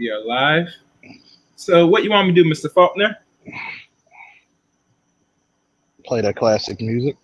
We are live. So, what you want me to do, Mr. Faulkner? Play that classic music.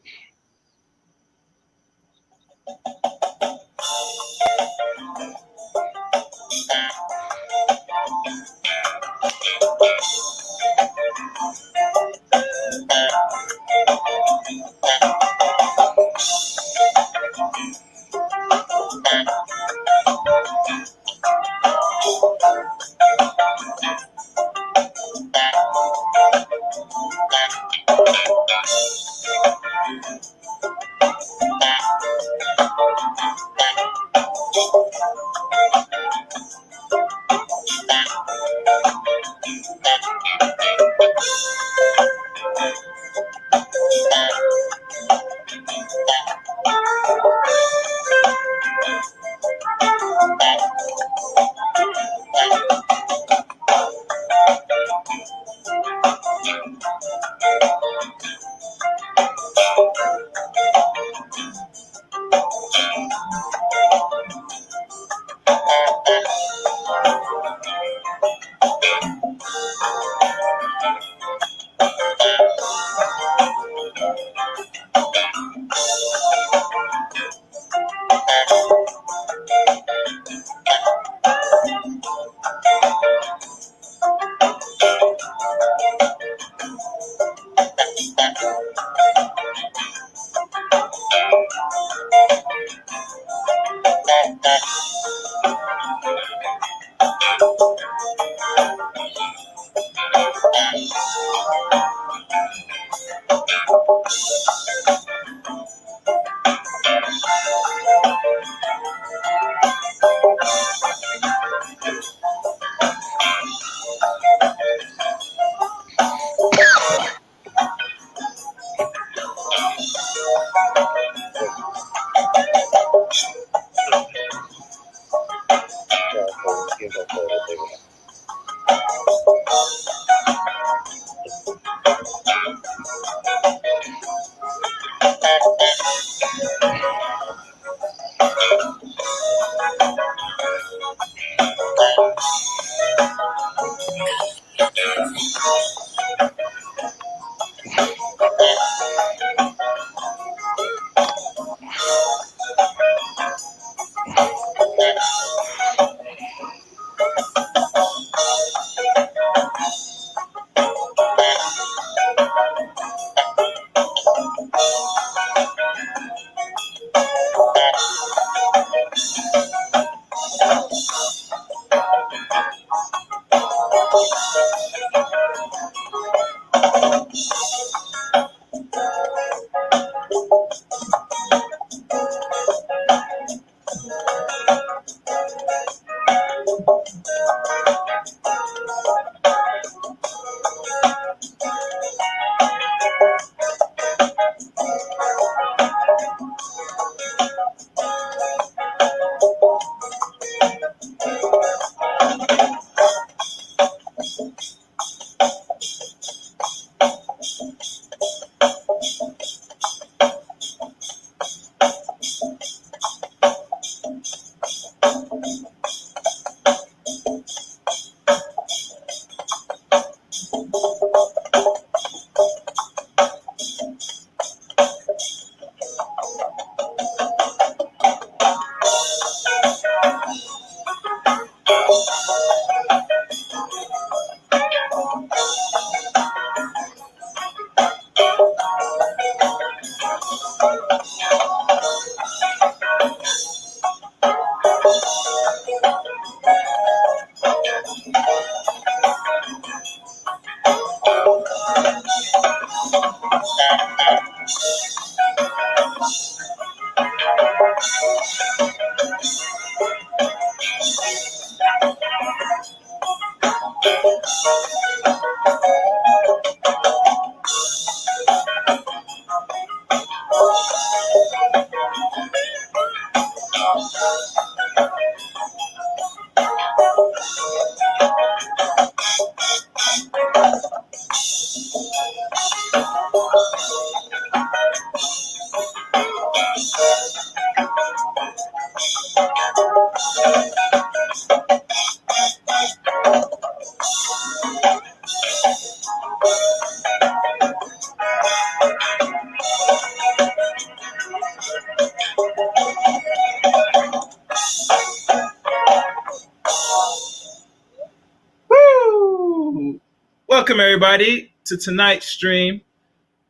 welcome everybody to tonight's stream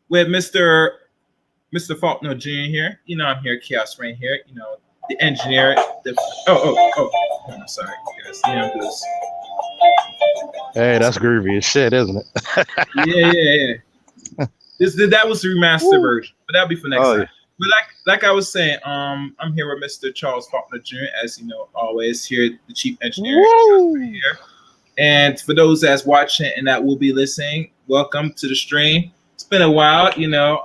with Mr. Faulkner Jr. here. You know I'm here, Chaos Rain here. You know the engineer. Oh, sorry, guys. You know this. Hey, that's groovy as shit, isn't it? Yeah. That was the remastered version, but that'll be for next time. Yeah. But like I was saying, I'm here with Mr. Charles Faulkner Jr. As you know, always here, the chief engineer here. And for those that's watching and that will be listening, welcome to the stream. It's been a while, you know.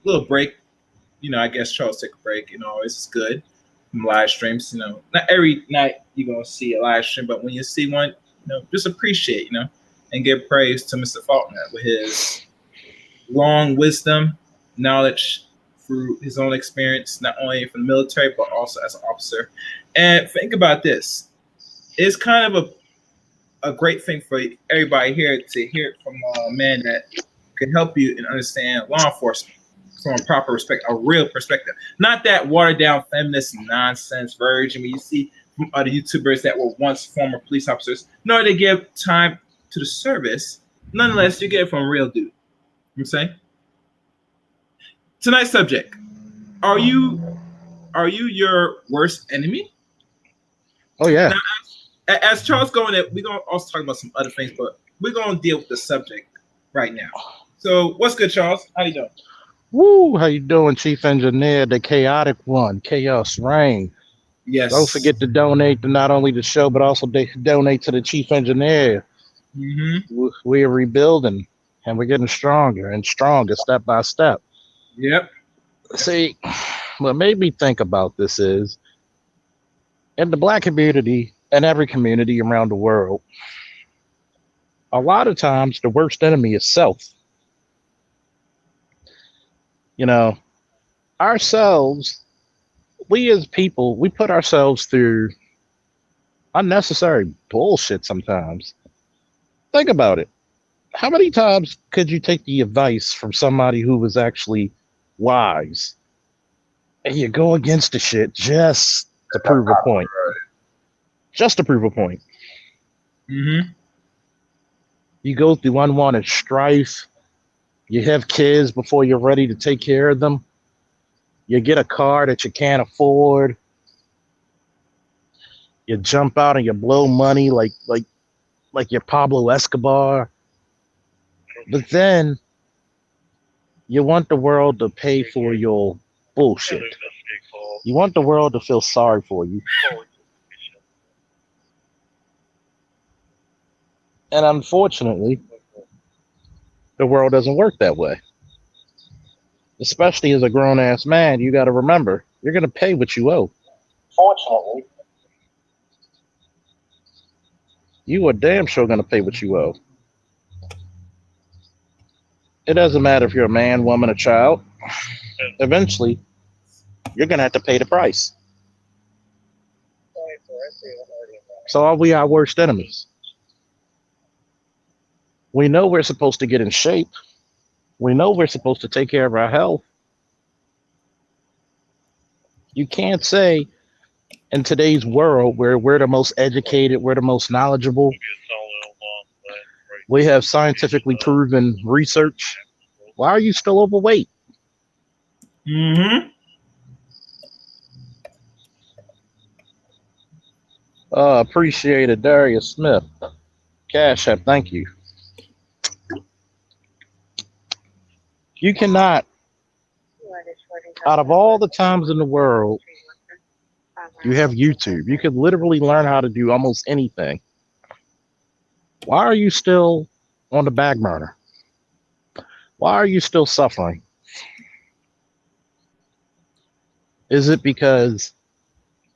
Little break, you know. I guess Charles took a break. You know, always is good from live streams. You know, not every night you're gonna see a live stream, but when you see one, you know, just appreciate, you know, and give praise to Mr. Faulkner with his long wisdom, knowledge through his own experience, not only from the military but also as an officer. And think about this: it's kind of a great thing for everybody here to hear from a man that can help you and understand law enforcement from a proper respect, a real perspective. Not that watered down feminist nonsense version where you see from other YouTubers that were once former police officers. No, they give time to the service. Nonetheless, you get it from a real dude. You know what I'm saying? Tonight's subject: Are you your worst enemy? Oh yeah. Now, as Charles going in, we're gonna also talk about some other things, but we're gonna deal with the subject right now. So, what's good, Charles? How you doing? Woo! How you doing, Chief Engineer, the chaotic one, Chaos Rain? Yes. Don't forget to donate to not only the show but also donate to the Chief Engineer. Mm-hmm. We're rebuilding, and we're getting stronger and stronger step by step. Yep. See, what made me think about this is, in the Black community and every community around the world, a lot of times the worst enemy is self. You know, ourselves, we as people, we put ourselves through unnecessary bullshit sometimes. Think about it. How many times could you take the advice from somebody who was actually wise and you go against the shit just to prove a point? Just to prove a point. Mm-hmm. You go through unwanted strife. You have kids before you're ready to take care of them. You get a car that you can't afford. You jump out and you blow money like you're Pablo Escobar. But then you want the world to pay for your bullshit. You want the world to feel sorry for you. And unfortunately, the world doesn't work that way. Especially as a grown-ass man, you got to remember, you're going to pay what you owe. Fortunately, you are damn sure going to pay what you owe. It doesn't matter if you're a man, woman, or child. Eventually, you're going to have to pay the price. So are we our worst enemies? We know we're supposed to get in shape. We know we're supposed to take care of our health. You can't say in today's world where we're the most educated, we're the most knowledgeable, we have scientifically proven research. Why are you still overweight? Mm-hmm. Appreciate it, Darius Smith. Cash App, thank you. You cannot, out of all the times in the world, you have YouTube. You could literally learn how to do almost anything. Why are you still on the back burner? Why are you still suffering? Is it because,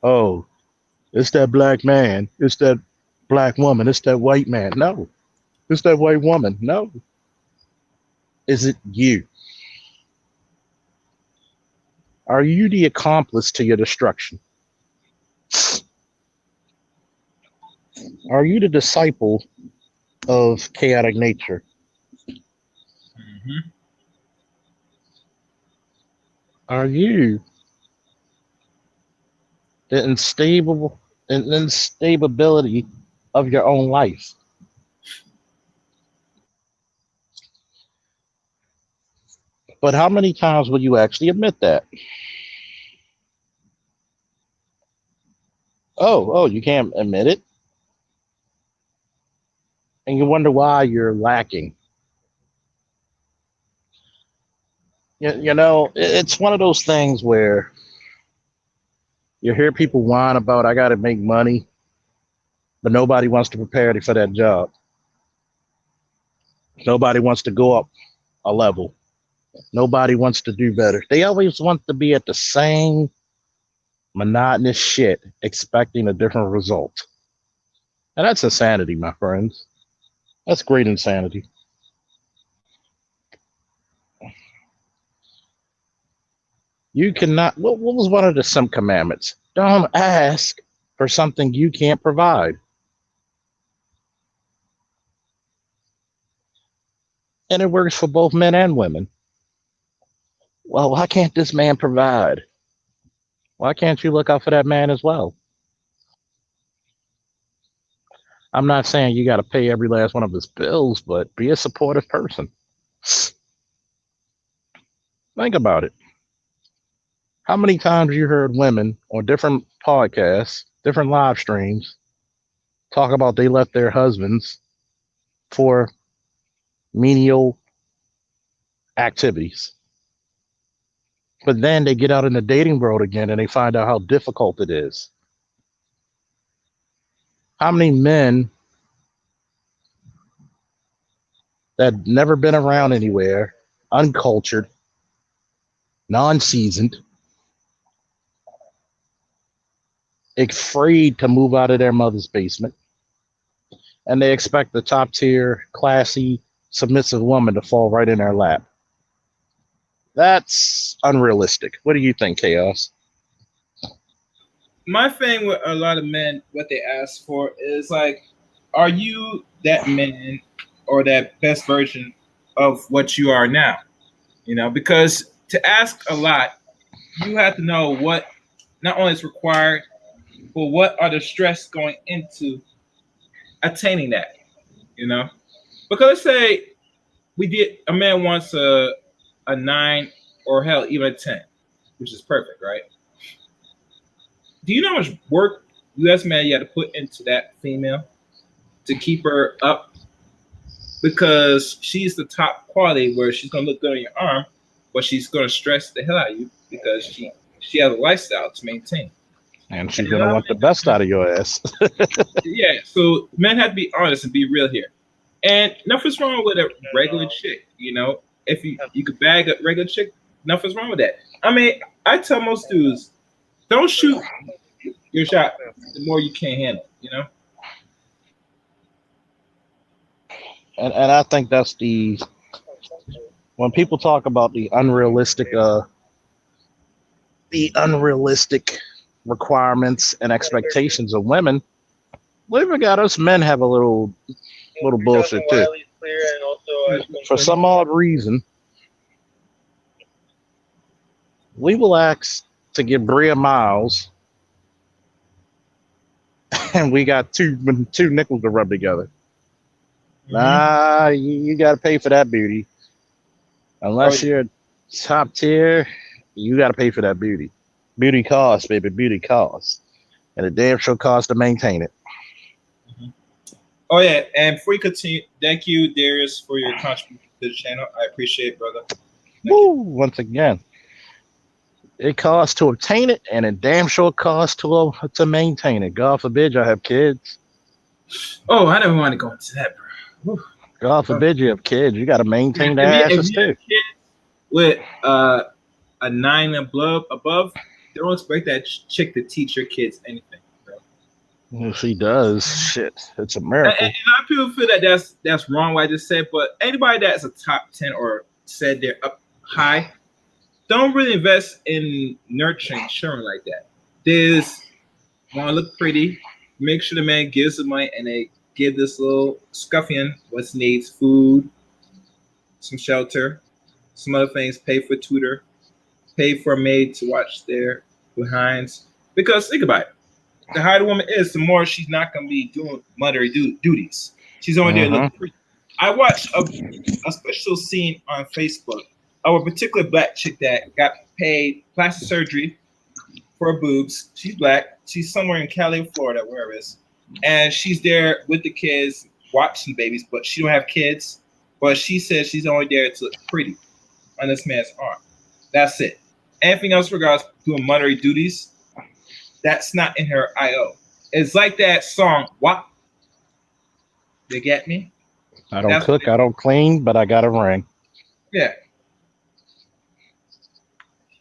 oh, it's that black man, it's that black woman, it's that white man? No. It's that white woman? No. Is it you? Are you the accomplice to your destruction? Are you the disciple of chaotic nature? Mm-hmm. Are you the instability of your own life? But how many times will you actually admit that? Oh, you can't admit it? And you wonder why you're lacking. It's one of those things where you hear people whine about, I got to make money, but nobody wants to prepare you for that job. Nobody wants to go up a level. Nobody wants to do better. They always want to be at the same monotonous shit, expecting a different result. And that's insanity, my friends. That's great insanity. You cannot, what was one of the some commandments? Don't ask for something you can't provide. And it works for both men and women. Well, why can't this man provide? Why can't you look out for that man as well? I'm not saying you got to pay every last one of his bills, but be a supportive person. Think about it. How many times you heard women on different podcasts, different live streams, talk about they left their husbands for menial activities? But then they get out in the dating world again and they find out how difficult it is. How many men that never been around anywhere, uncultured, non-seasoned, afraid to move out of their mother's basement, and they expect the top tier, classy, submissive woman to fall right in their lap? That's unrealistic. What do you think, Chaos? My thing with a lot of men, what they ask for is like, are you that man or that best version of what you are now? Because to ask a lot, you have to know what not only is required, but what are the stress going into attaining that, Because let's say a man wants a 9 or hell, even a 10, which is perfect, right? Do you know how much work you as a man you have to put into that female to keep her up? Because she's the top quality where she's going to look good on your arm, but she's going to stress the hell out of you because she has a lifestyle to maintain. And she's going to want the best out of your ass. Yeah, so men have to be honest and be real here. And nothing's wrong with a regular chick, If you could bag a regular chick, nothing's wrong with that. I mean, I tell most dudes, don't shoot your shot the more you can't handle, And I think that's when people talk about the unrealistic requirements and expectations of women, we even got us men have a little bullshit too. For some odd reason, we will ask to give Bria Miles, and we got two nickels to rub together. Nah, you got to pay for that beauty. Unless you're top tier, you got to pay for that beauty. Beauty costs, baby. Beauty costs. And it damn sure costs to maintain it. Oh, yeah. And before we continue, thank you, Darius, for your contribution to the channel. I appreciate it, brother. Once again, it costs to obtain it, and it damn sure costs to maintain it. God forbid you have kids. Oh, I never want to go into that, bro. Whew. God forbid you have kids. You got to maintain their asses too. With a 9 above, don't expect that chick to teach your kids anything, bro. Well, she does. Shit, it's a miracle. And a lot of people feel that that's wrong what I just said, but anybody that's a top 10 or said they're up high, don't really invest in nurturing children like that. They just want to look pretty, make sure the man gives the money, and they give this little scuffian what needs: food, some shelter, some other things, pay for tutor, pay for a maid to watch their behinds. Because think about it, the higher the woman is, the more she's not going to be doing motherly duties. She's only there looking pretty. I watched a special scene on Facebook of a particular black chick that got paid plastic surgery for her boobs. She's black. She's somewhere in Cali, Florida, wherever it is, and she's there with the kids watching babies, but she don't have kids. But she says she's only there to look pretty on this man's arm. That's it. Anything else regards doing motherly duties, that's not in her IO. It's like that song, "What?" You get me? I don't cook, I don't clean, but I got a ring. Yeah.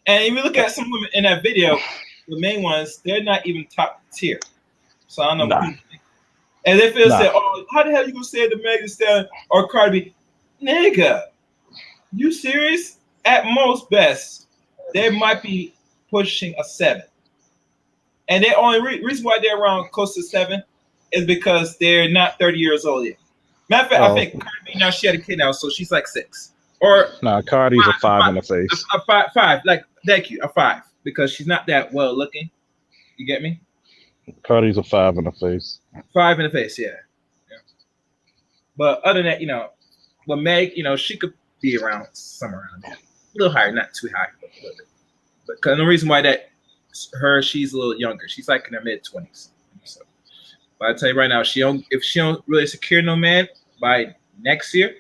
And if you look at some women in that video, the main ones, they're not even top tier. So I don't know. Nah. And if it's say, oh, how the hell you gonna say the Megan Thee Stallion or Cardi B? Nigga, you serious? At most best, they might be pushing a 7. And the only reason why they're around close to 7 is because they're not 30 years old yet. Matter of fact, I think Cardi B now, she had a kid now, so she's like 6. Or Cardi's a 5 in the face. A 5, like, thank you, a 5, because she's not that well looking. You get me? Cardi's a 5 in the face. 5 in the face, yeah. But other than that, with Meg, she could be around somewhere around there. A little higher, not too high, but a little bit. But the reason why she's a little younger. She's like in her mid-20s. So, but I tell you right now, if she don't really secure no man by next year,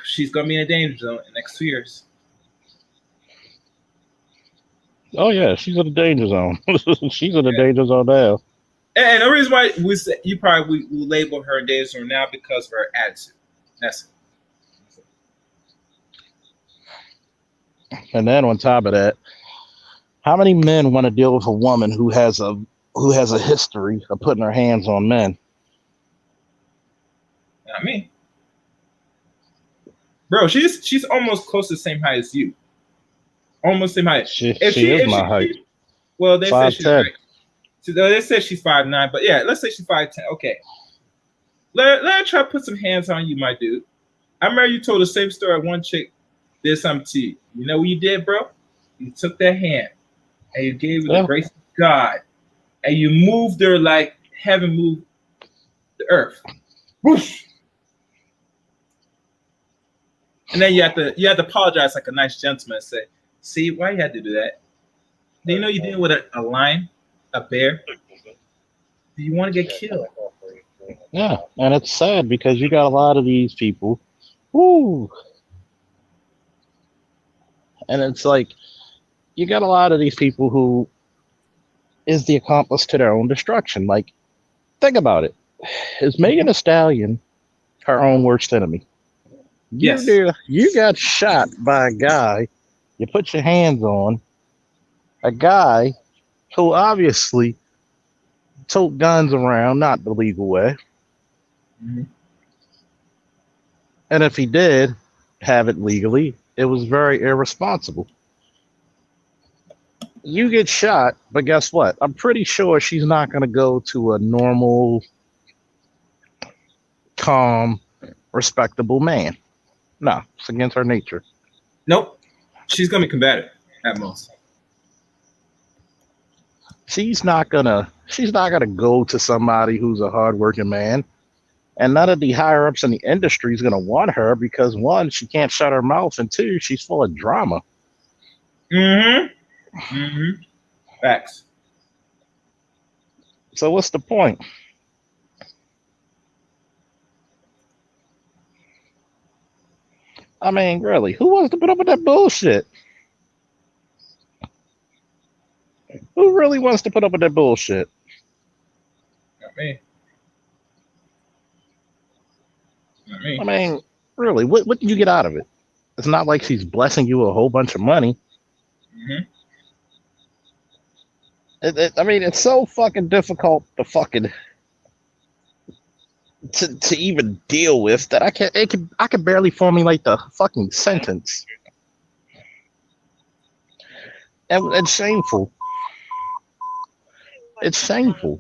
she's gonna be in a danger zone in the next 2 years. Oh yeah, she's in the danger zone. She's in the danger zone now. And the reason why you probably will label her in danger zone now because of her attitude. That's it. And then on top of that, how many men want to deal with a woman who has a history of putting her hands on men? Not me. Bro, she's almost close to the same height as you. Almost same height. She is my height. Well, they say she's 5'10". right. They say she's 5'9", but yeah, let's say she's 5'10". Okay. Let her try to put some hands on you, my dude. I remember you told the same story. One chick did something to you. You know what you did, bro? You took that hand and you gave her the grace of God, and you moved her like heaven moved the earth. Whoosh. And then you have to apologize like a nice gentleman and say, "See, why you had to do that? Do you know you're dealing with a lion, a bear? Do you want to get killed?" Yeah, and it's sad because you got a lot of these people. Woo. And it's like, you got a lot of these people who is the accomplice to their own destruction. Like, think about it. Is Megan Thee Stallion her own worst enemy? Yes. You got shot by a guy you put your hands on, a guy who obviously tote guns around, not the legal way. Mm-hmm. And if he did have it legally, it was very irresponsible. You get shot, but guess what? I'm pretty sure she's not going to go to a normal, calm, respectable man. No, it's against her nature. Nope. She's going to be combative at most. She's not gonna go to somebody who's a hardworking man. And none of the higher ups in the industry is gonna want her because, one, she can't shut her mouth, and two, she's full of drama. Mm-hmm. Mm-hmm. Facts. So what's the point? I mean, really, who wants to put up with that bullshit? Who really wants to put up with that bullshit? Not me. Not me. I mean, really, what did you get out of it? It's not like she's blessing you a whole bunch of money. Mm-hmm. I mean, it's so fucking difficult to even deal with that I can barely formulate the fucking sentence. And it's shameful. It's shameful.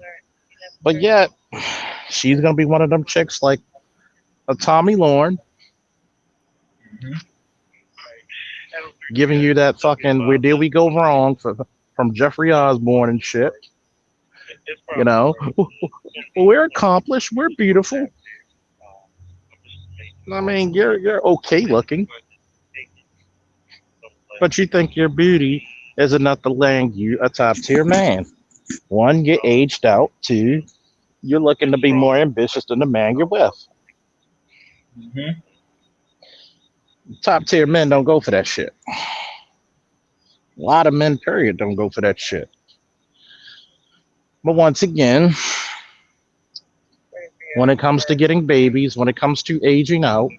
But yet, she's gonna be one of them chicks like a Tommy Lauren, giving you that fucking "where did we go wrong" from Jeffrey Osborne and shit. You know, we're accomplished, we're beautiful. I mean, you're okay looking. But you think your beauty is enough to land you a top tier man. One, you're aged out. Two, you're looking to be more ambitious than the man you're with. Mm-hmm. Top tier men don't go for that shit. A lot of men, period, don't go for that shit. But once again, when it comes to getting babies, when it comes to aging out,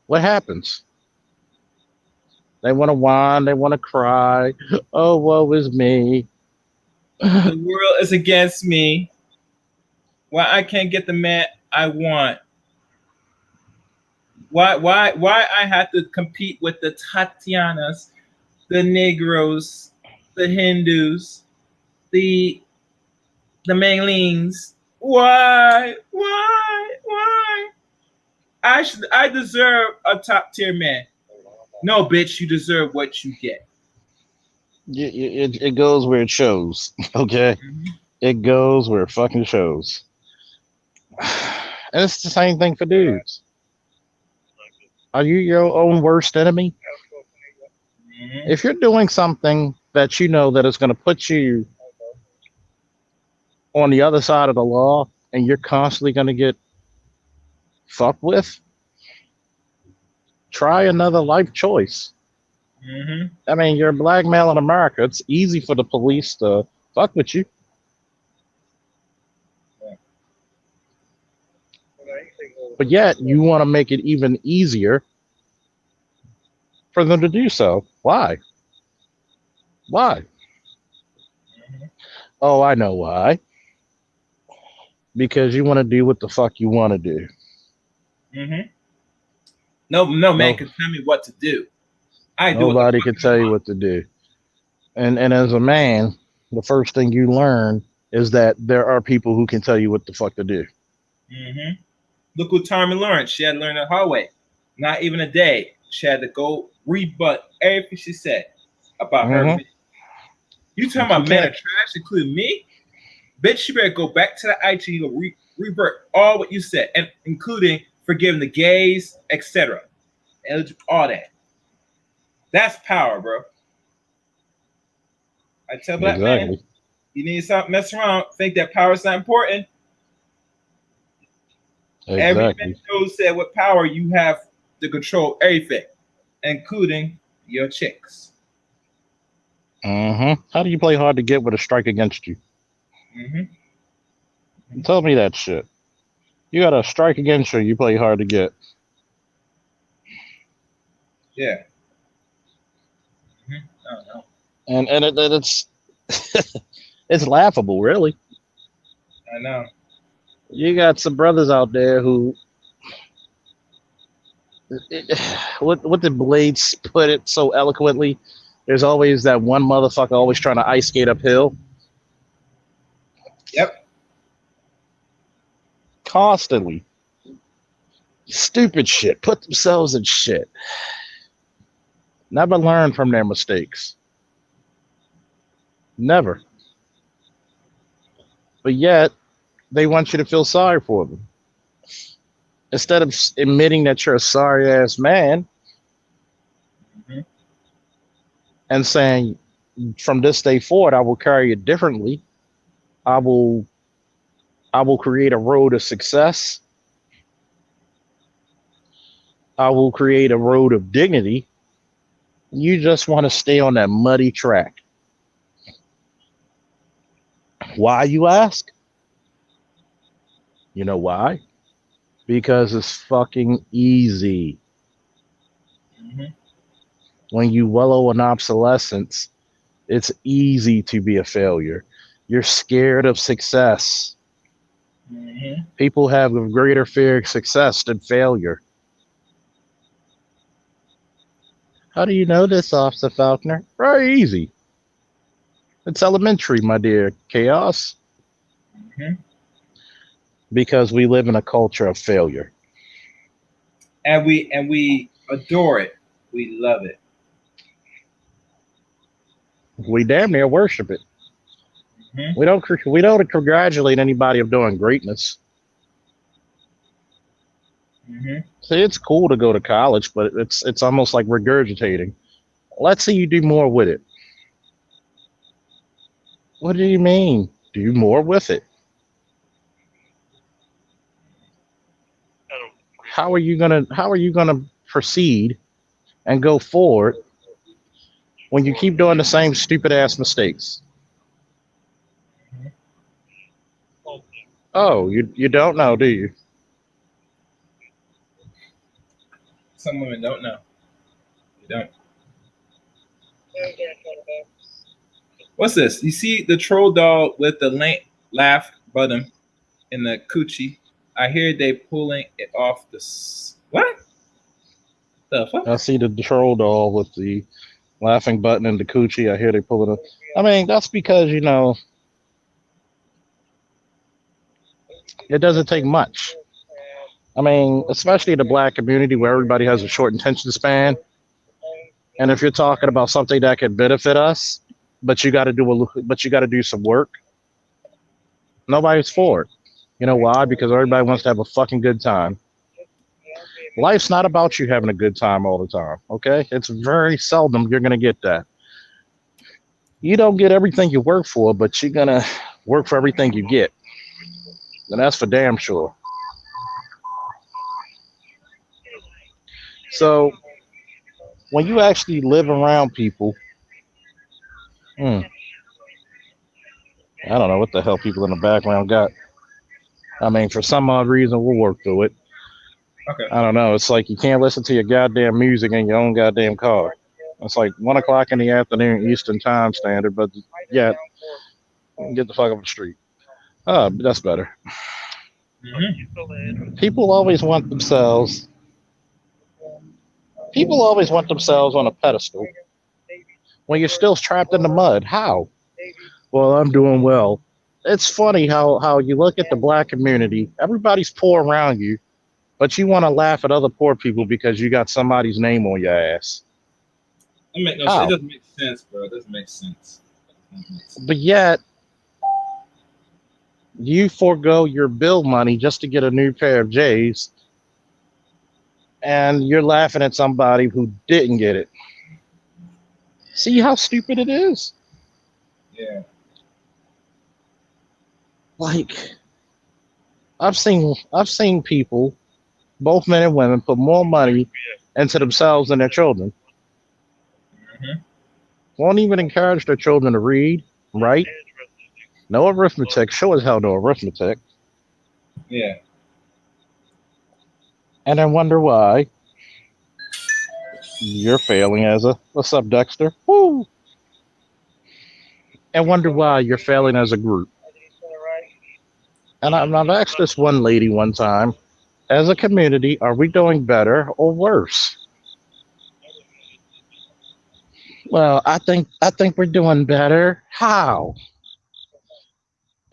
what happens? They want to whine, they want to cry. Oh, woe is me. The world is against me. Why I can't get the man I want? Why I have to compete with the Tatianas, the Negroes, the Hindus, the the Manglings? Why? I deserve a top tier man. No, bitch, you deserve what you get. It goes where it shows, okay? Mm-hmm. It goes where it fucking shows. And it's the same thing for dudes. Are you your own worst enemy? Mm-hmm. If you're doing something that you know that is going to put you on the other side of the law and you're constantly going to get fucked with, try another life choice. Mm-hmm. I mean, you're a black male in America. It's easy for the police to fuck with you. But yet, you want to make it even easier for them to do so. Why? Why? Oh, I know why. Because you want to do what the fuck you want to do. Mm-hmm. No man No, can tell me what to do. I do what the nobody fuck can I tell you want. what to do. And as a man, the first thing you learn is that there are people who can tell you what the fuck to do. Mm-hmm. Look what Tommy learned. She had to learn the hard way. Not even a day. She had to go rebut everything she said about her Mm-hmm. men. You talking But you about men are can't. trash, including me? Bitch, you better go back to the IG and revert all what you said, and including forgiving the gays, etc. All that. That's power, bro. I tell black men, Exactly. you need to stop messing around, think that power is not important. Every man Exactly. knows that with power you have to control everything, including your chicks. Mm-hmm. How do you play hard to get with a strike against you? Mm-hmm. Tell me that shit. You got a strike against you, you play hard to get. Yeah. Mm-hmm. I don't know. It's it's laughable, really. I know. You got some brothers out there who, what did Blades put it so eloquently? There's always that one motherfucker always trying to ice skate uphill, Yep. constantly. Stupid shit. Put themselves in shit. Never learn from their mistakes. Never. But yet, they want you to feel sorry for them. Instead of admitting that you're a sorry ass man Mm-hmm. and saying, from this day forward, I will carry it differently. I will I will create a road of success. I will create a road of dignity. You just want to stay on that muddy track. Why, you ask? You know why? Because it's fucking easy. Mm-hmm. When you wallow in obsolescence, it's easy to be a failure. You're scared of success. Mm-hmm. People have a greater fear of success than failure. How do you know this, Officer Falconer? Very easy. It's elementary, my dear Chaos. Mm-hmm. Because we live in a culture of failure. And we adore it. We love it. We damn near worship it. Mm-hmm. We don't congratulate anybody of doing greatness. Mm-hmm. See, it's cool to go to college, but it's almost like regurgitating. Let's see you do more with it. What do you mean? Do more with it. How are you gonna proceed and go forward when you keep doing the same stupid ass mistakes? Oh, you don't know, do you? Some women don't know. They don't. What's this? You see the troll doll with the laugh button in the coochie. I hear they pulling it off the what? The fuck? I see the troll doll with the laughing button and the coochie. I hear they pulling it. I mean, that's because it doesn't take much. I mean, especially in the black community where everybody has a short attention span. And if you're talking about something that could benefit us, but you got to do some work, nobody's for it. You know why? Because everybody wants to have a fucking good time. Life's not about you having a good time all the time, okay? It's very seldom you're going to get that. You don't get everything you work for, but you're going to work for everything you get. And that's for damn sure. So, when you actually live around people, I don't know what the hell people in the background got. I mean, for some odd reason, we'll work through it. Okay. I don't know. It's like you can't listen to your goddamn music in your own goddamn car. It's like 1 o'clock in the afternoon Eastern Time Standard, but yeah, get the fuck off the street. Oh, that's better. Mm-hmm. People always want themselves. People always want themselves on a pedestal when you're still trapped in the mud. How? Well, I'm doing well. It's funny how you look at the black community. Everybody's poor around you, but you want to laugh at other poor people because you got somebody's name on your ass. It How? doesn't make sense, bro. It doesn't make sense. But yet, you forego your bill money just to get a new pair of J's, and you're laughing at somebody who didn't get it. See how stupid it is? Yeah. Like, I've seen people, both men and women, put more money into themselves and their children. Mm-hmm. Won't even encourage their children to read, write, no arithmetic, sure as hell no arithmetic, Yeah. and then wonder why you're failing as a what's up, Dexter? Woo! And wonder why you're failing as a group. And I've asked this one lady one time, as a community, are we doing better or worse? Well, I think we're doing better. How?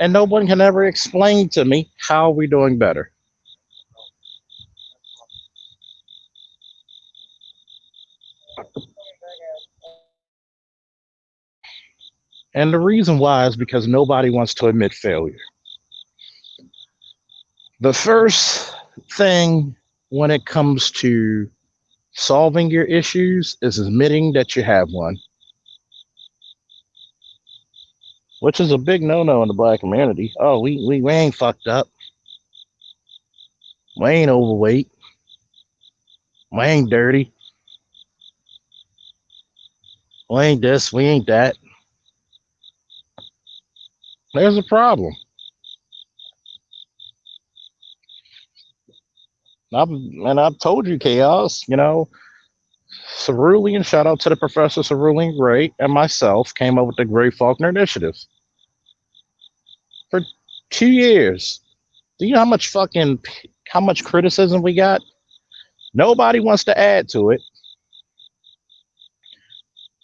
And no one can ever explain to me how we're doing better. And the reason why is because nobody wants to admit failure. The first thing when it comes to solving your issues is admitting that you have one, which is a big no-no in the black community. Oh, we ain't fucked up. We ain't overweight. We ain't dirty. We ain't this. We ain't that. There's a problem. I've told you, Chaos, Cerulean, shout out to the Professor Cerulean Gray, and myself came up with the Gray Faulkner Initiative for 2 years. Do you know how much criticism we got? Nobody wants to add to it.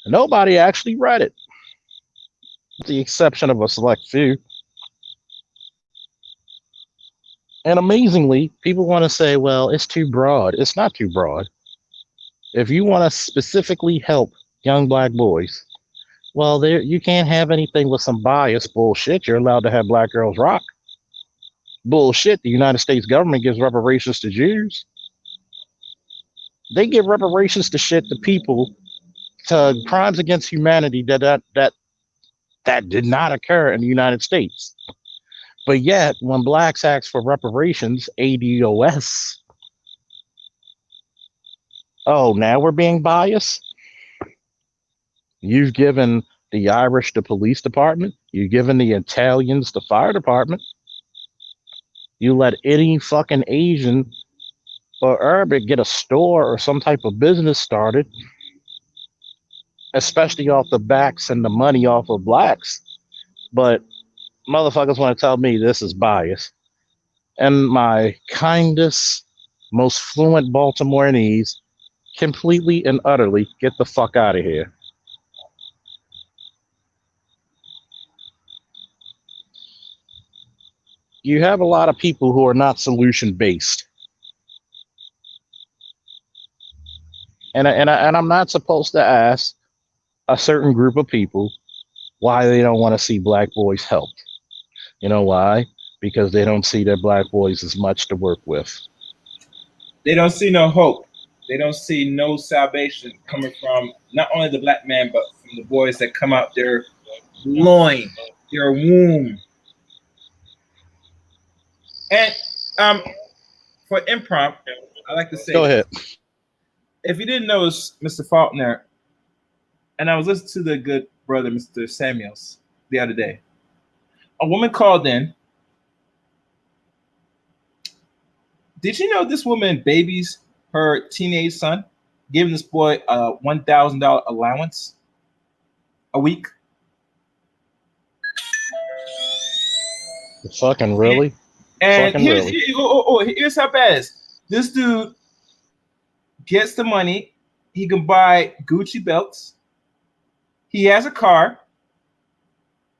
Nobody actually read it, with the exception of a select few. And amazingly, people want to say, well, it's too broad. It's not too broad. If you want to specifically help young black boys, well, you can't have anything with some bias bullshit. You're allowed to have black girls rock. Bullshit. The United States government gives reparations to Jews. They give reparations to shit to people to crimes against humanity that did not occur in the United States. But yet, when blacks ask for reparations, ADOS, oh, now we're being biased? You've given the Irish the police department. You've given the Italians the fire department. You let any fucking Asian or Arabic get a store or some type of business started, especially off the backs and the money off of blacks. But motherfuckers want to tell me this is bias. And my kindest, most fluent Baltimoreanese completely and utterly get the fuck out of here. You have a lot of people who are not solution based. And I'm not supposed to ask a certain group of people why they don't want to see black boys helped. You know why? Because they don't see their black boys as much to work with. They don't see no hope. They don't see no salvation coming from not only the black man, but from the boys that come out their loin, their womb. And for imprompt, I like to say, go ahead. If you didn't know, Mr. Faulkner, and I was listening to the good brother, Mr. Samuels, the other day. A woman called in. Did you know this woman babies her teenage son, giving this boy a $1,000 allowance a week? Fucking really? And fucking here's, really? Here's how bad it is. This dude gets the money. He can buy Gucci belts. He has a car,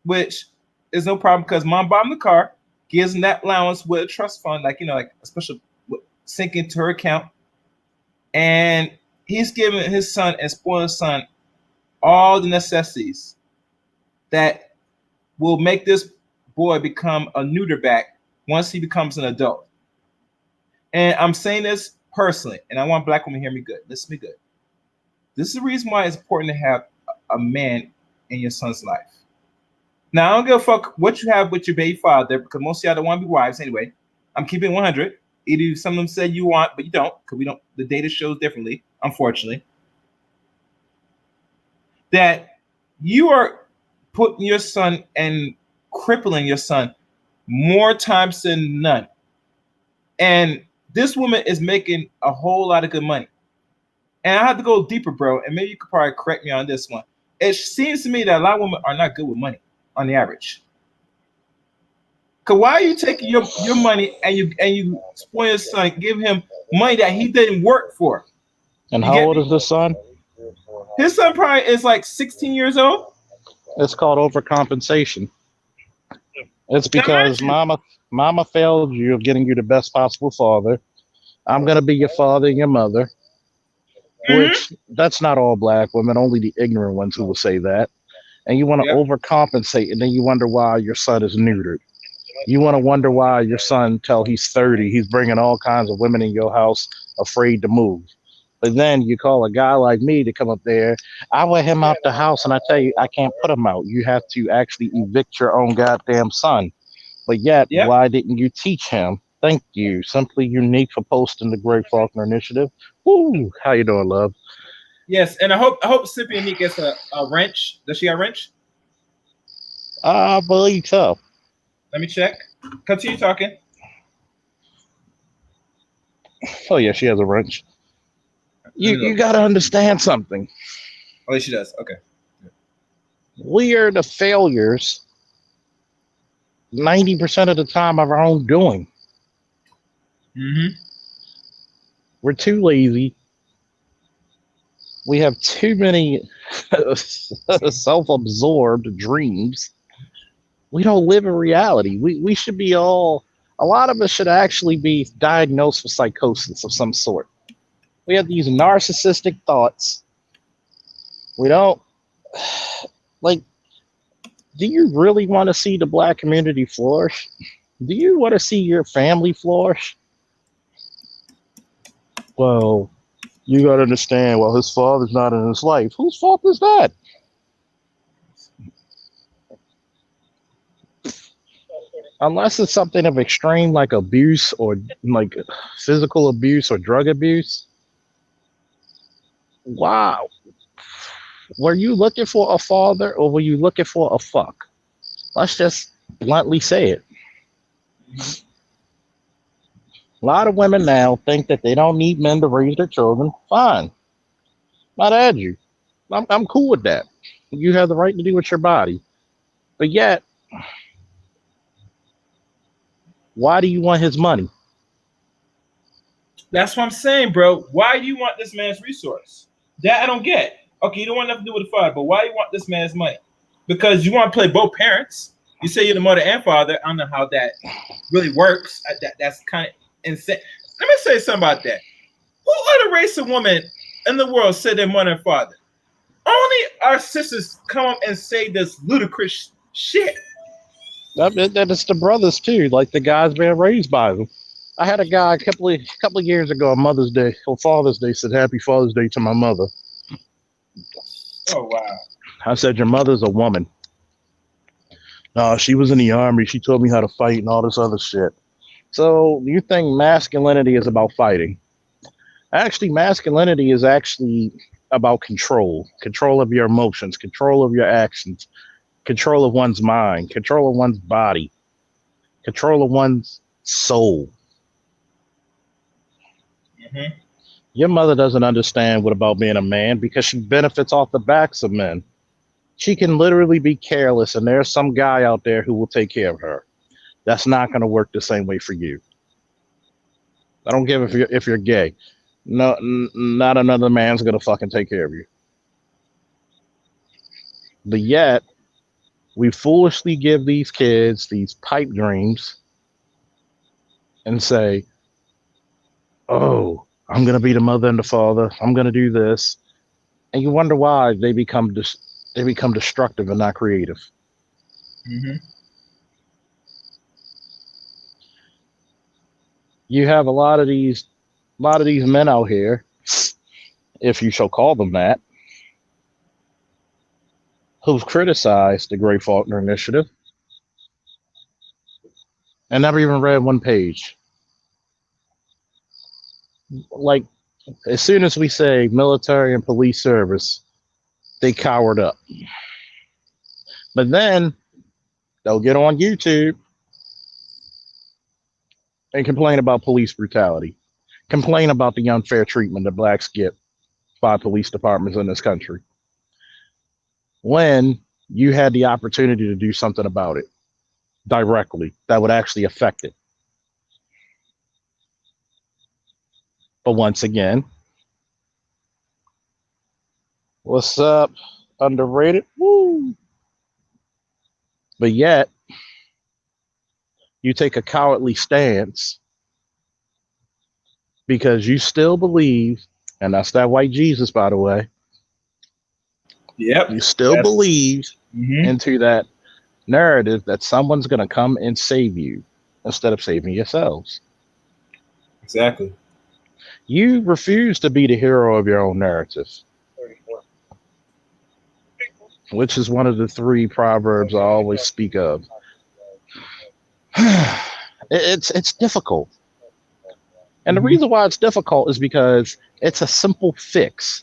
which is no problem because mom bought him the car, gives him that allowance with a trust fund, like a special sink into her account. And he's giving his son and spoiling his son all the necessities that will make this boy become a neuter back once he becomes an adult. And I'm saying this personally, and I want black women to hear me good. Listen to me good. This is the reason why it's important to have a man in your son's life. Now, I don't give a fuck what you have with your baby father, because most of y'all don't want to be wives anyway. I'm keeping 100. Either some of them say you want, but you don't, because we don't. The data shows differently, unfortunately. That you are putting your son and crippling your son more times than none. And this woman is making a whole lot of good money. And I have to go deeper, bro, and maybe you could probably correct me on this one. It seems to me that a lot of women are not good with money on the average. Cause why are you taking your money and you spoil your son, give him money that he didn't work for? And how old is this son? His son probably is like 16 years old. It's called overcompensation. It's because mama failed you of getting you the best possible father. I'm gonna be your father and your mother. Which that's not all black women, only the ignorant ones who will say that. And you want to overcompensate, and then you wonder why your son is neutered. You want to wonder why your son, till he's 30, he's bringing all kinds of women in your house afraid to move. But then you call a guy like me to come up there. I let him out the house, and I tell you, I can't put him out. You have to actually evict your own goddamn son. But yet, why didn't you teach him? Thank you. Simply Unique for posting the Greg Faulkner Initiative. Woo! How you doing, love? Yes, and I hope Sippy Unique gets a wrench. Does she have a wrench? I believe so. Let me check. Continue talking. Oh yeah, she has a wrench. You got to understand something. Oh, she does. Okay. We are the failures 90% of the time of our own doing. We're too lazy. We have too many self-absorbed dreams. We don't live in reality. We should be a lot of us should actually be diagnosed with psychosis of some sort. We have these narcissistic thoughts. We don't, do you really want to see the black community flourish? Do you want to see your family flourish? Well, You got to understand, well, his father's not in his life. Whose fault is that? Unless it's something of extreme like abuse or like physical abuse or drug abuse. Wow. Were you looking for a father or were you looking for a fuck? Let's just bluntly say it. A lot of women now think that they don't need men to raise their children. Fine. Not at you. I'm cool with that. You have the right to do with your body. But yet, why do you want his money? That's what I'm saying, bro. Why do you want this man's resource? That I don't get. Okay, you don't want nothing to do with the father, but why do you want this man's money? Because you want to play both parents. You say you're the mother and father. I don't know how that really works. That's kind of insane. Let me say something about that. Who other race of woman in the world say they're mother and father? Only our sisters come up and say this ludicrous shit. That is the brothers too, like the guys being raised by them. I had a guy a couple of years ago on Mother's Day or Father's Day said Happy Father's Day to my mother. Oh wow. I said, your mother's a woman. No, she was in the army. She taught me how to fight and all this other shit. So you think masculinity is about fighting? Actually, masculinity is actually about control of your emotions, control of your actions, control of one's mind, control of one's body, control of one's soul. Mm-hmm. Your mother doesn't understand what about being a man because she benefits off the backs of men. She can literally be careless, and there's some guy out there who will take care of her. That's not going to work the same way for you. I don't give if you're gay. No, not another man's going to fucking take care of you. But yet, we foolishly give these kids these pipe dreams and say, oh, I'm going to be the mother and the father. I'm going to do this. And you wonder why they become destructive and not creative. Mm-hmm. You have a lot of these men out here, if you shall call them that, who've criticized the Gray Faulkner Initiative and never even read one page. Like, as soon as we say military and police service, they cowered up. But then they'll get on YouTube and complain about police brutality, complain about the unfair treatment that blacks get by police departments in this country, when you had the opportunity to do something about it directly that would actually affect it. But once again, what's up? Underrated? Woo! But yet, you take a cowardly stance because you still believe, and that's that white Jesus, by the way. Yep. You still believe mm-hmm. into that narrative that someone's going to come and save you instead of saving yourselves. Exactly. You refuse to be the hero of your own narrative, which is one of the 3 proverbs I always speak of. It's difficult. And the reason why it's difficult is because it's a simple fix.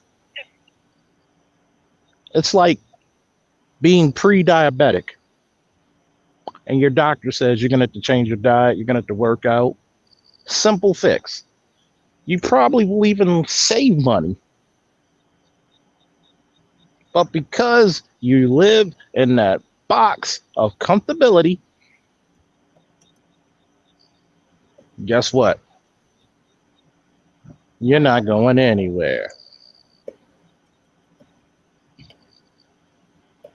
It's like being pre-diabetic and your doctor says you're going to have to change your diet, you're going to have to work out. Simple fix. You probably will even save money. But because you live in that box of comfortability, guess what? You're not going anywhere.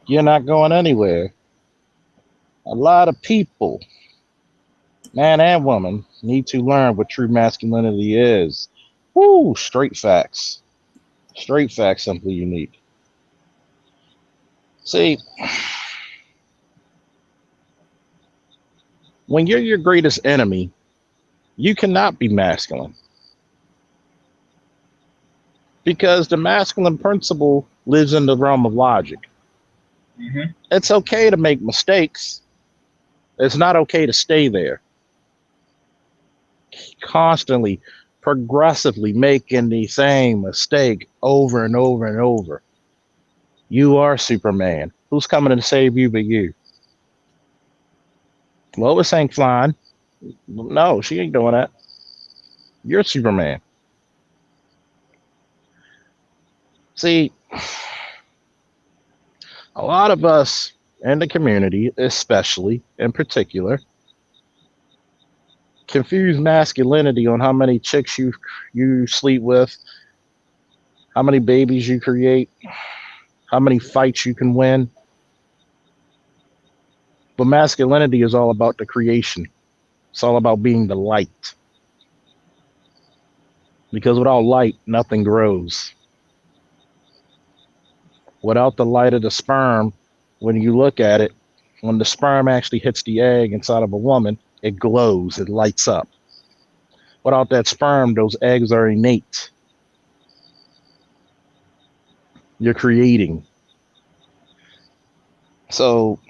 You're not going anywhere. A lot of people, man and woman, need to learn what true masculinity is. Woo, straight facts. Straight facts, simply unique. See, when you're your greatest enemy, you cannot be masculine. because the masculine principle lives in the realm of logic. Mm-hmm. It's okay to make mistakes. It's not okay to stay there. Constantly, progressively making the same mistake over and over and over. You are Superman. Who's coming to save you but you? Lois ain't flying. No, she ain't doing that. You're Superman. See, a lot of us in the community, especially in particular, confuse masculinity on how many chicks you sleep with, how many babies you create, how many fights you can win. But masculinity is all about the creation. It's all about being the light. Because without light, nothing grows. Without the light of the sperm, when you look at it, when the sperm actually hits the egg inside of a woman, it glows, it lights up. Without that sperm, those eggs are innate. You're creating. So,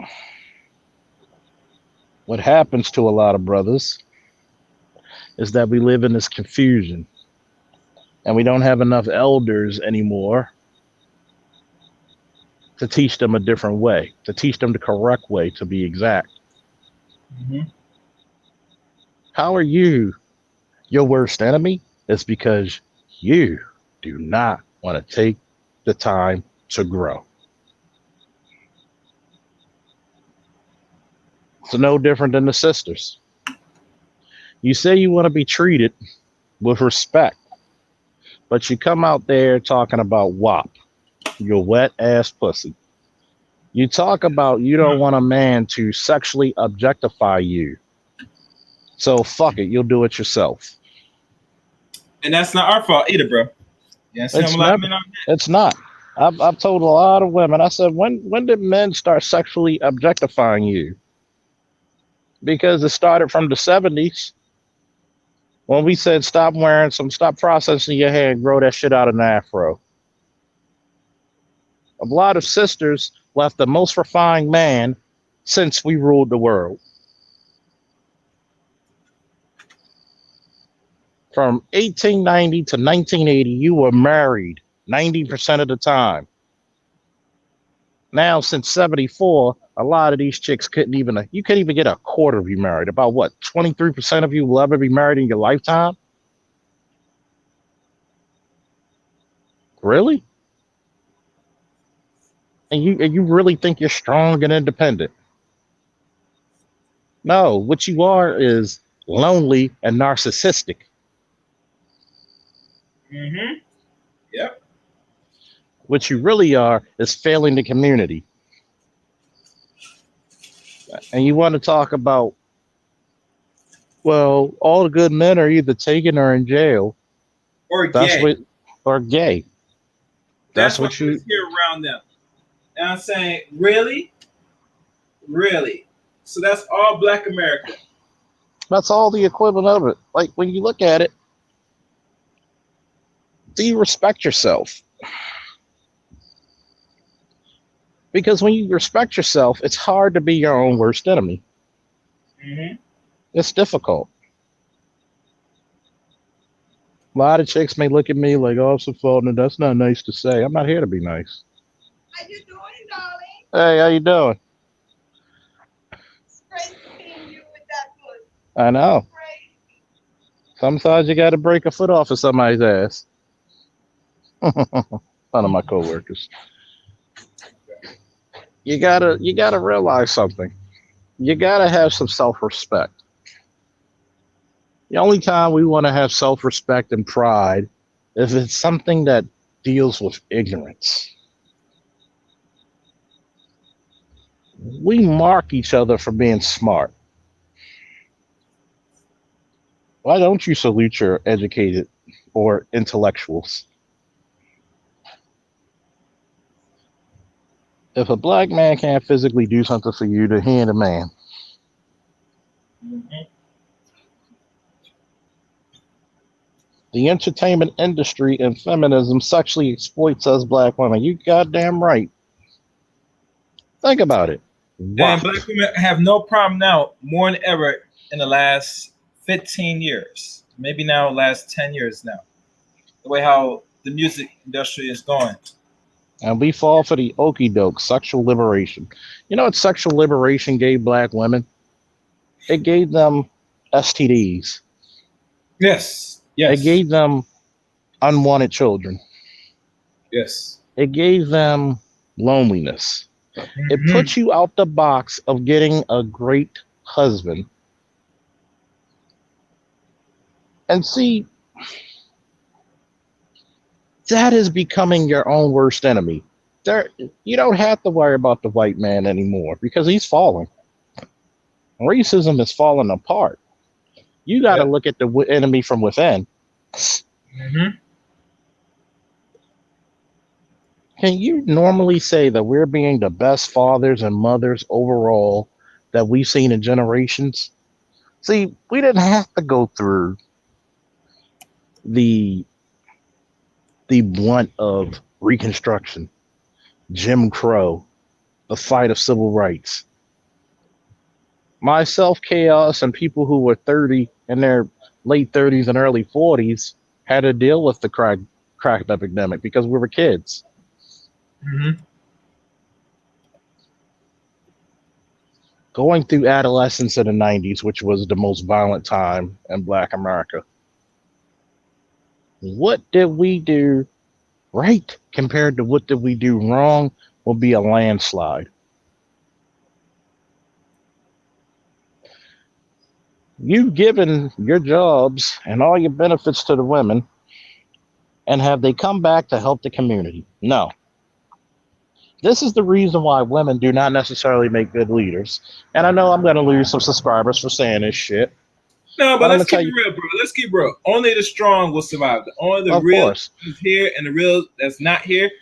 what happens to a lot of brothers is that we live in this confusion and we don't have enough elders anymore to teach them a different way, to teach them the correct way, to be exact. Mm-hmm. How are you your worst enemy? It's because you do not want to take the time to grow. It's no different than the sisters. You say you want to be treated with respect, but you come out there talking about WAP, your wet ass pussy. You talk about you don't want a man to sexually objectify you. So fuck it, you'll do it yourself. And that's not our fault either, bro. Yes, It's never. It's not. I've told a lot of women. I said, when did men start sexually objectifying you? Because it started from the 70s when we said stop processing your hair and grow that shit out in an afro. A lot of sisters left the most refined man since we ruled the world. From 1890 to 1980, you were married 90% of the time. Now, since 74, a lot of these chicks you couldn't even get a quarter of you married. About what, 23% of you will ever be married in your lifetime? Really? And you really think you're strong and independent? No, what you are is lonely and narcissistic. Mm-hmm. Yep. What you really are is failing the community. And you want to talk about, well, all the good men are either taken or in jail. Or gay. Or gay. That's what you hear around them. And I'm saying, really? Really? So that's all Black America. That's all the equivalent of it. Like, when you look at it, do you respect yourself? Because when you respect yourself, it's hard to be your own worst enemy. Mm-hmm. It's difficult. A lot of chicks may look at me like, oh, so Fulton, that's not nice to say. I'm not here to be nice. How you doing, darling? Hey, how you doing? It's great seeing you with that foot. I know. Great. Sometimes you got to break a foot off of somebody's ass. One of my coworkers. You gotta realize something. You gotta have some self-respect. The only time we want to have self-respect and pride is if it's something that deals with ignorance. We mark each other for being smart. Why don't you salute your educated or intellectuals? If a black man can't physically do something for you, then he ain't a man. Mm-hmm. The entertainment industry and feminism sexually exploits us black women. You goddamn right. Think about it. And Wow. black women have no problem now, more than ever in the last 15 years, maybe now last 10 years now. The way how the music industry is going. And we fall for the okey doke, sexual liberation. You know what sexual liberation gave black women? It gave them STDs. Yes, It yes, gave them unwanted children. yes. It gave them loneliness. It Hmm. puts you out the box of getting a great husband. And see, that is becoming your own worst enemy. There, you don't have to worry about the white man anymore because he's falling. Racism is falling apart. You got to Yep. look at the enemy from within. Hmm. Can you normally say that we're being the best fathers and mothers overall that we've seen in generations? See, we didn't have to go through the the blunt of Reconstruction, Jim Crow, the fight of civil rights. Myself, Chaos, and people who were 30 in their late 30s and early 40s had to deal with the crack epidemic because we were kids. Hmm. Going through adolescence in the 90s, which was the most violent time in Black America. What did we do right compared to what did we do wrong will be a landslide. You've given your jobs and all your benefits to the women, and have they come back to help the community? No. This is the reason why women do not necessarily make good leaders. And I know I'm going to lose some subscribers for saying this shit, No, but but I'm going let's to tell keep it you, real, bro. Let's keep it real. Only the strong will survive. Only the of real course, is here and the real that's not here. It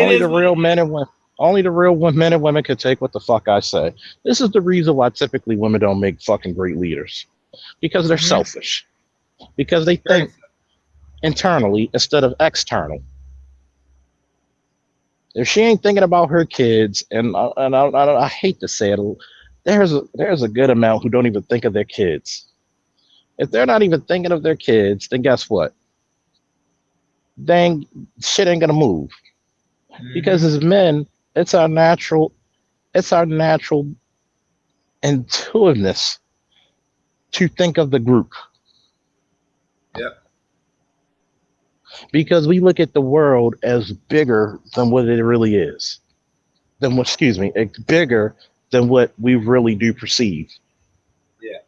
only is the what real it men and women. Only the real men and women can take what the fuck I say. This is the reason why typically women don't make fucking great leaders. Because they're is. Hmm. selfish. Because they Very think internally instead of external. If she ain't thinking about her kids, I hate to say it, there's a good amount who don't even think of their kids. If they're not even thinking of their kids, then guess what? Dang, shit ain't gonna move. Because hmm. as men, it's our natural, it's our natural intuitiveness to think of the group. Yep. Because we look at the world as bigger than what it really is. Than what, excuse me, it's bigger than what we really do perceive. Yeah.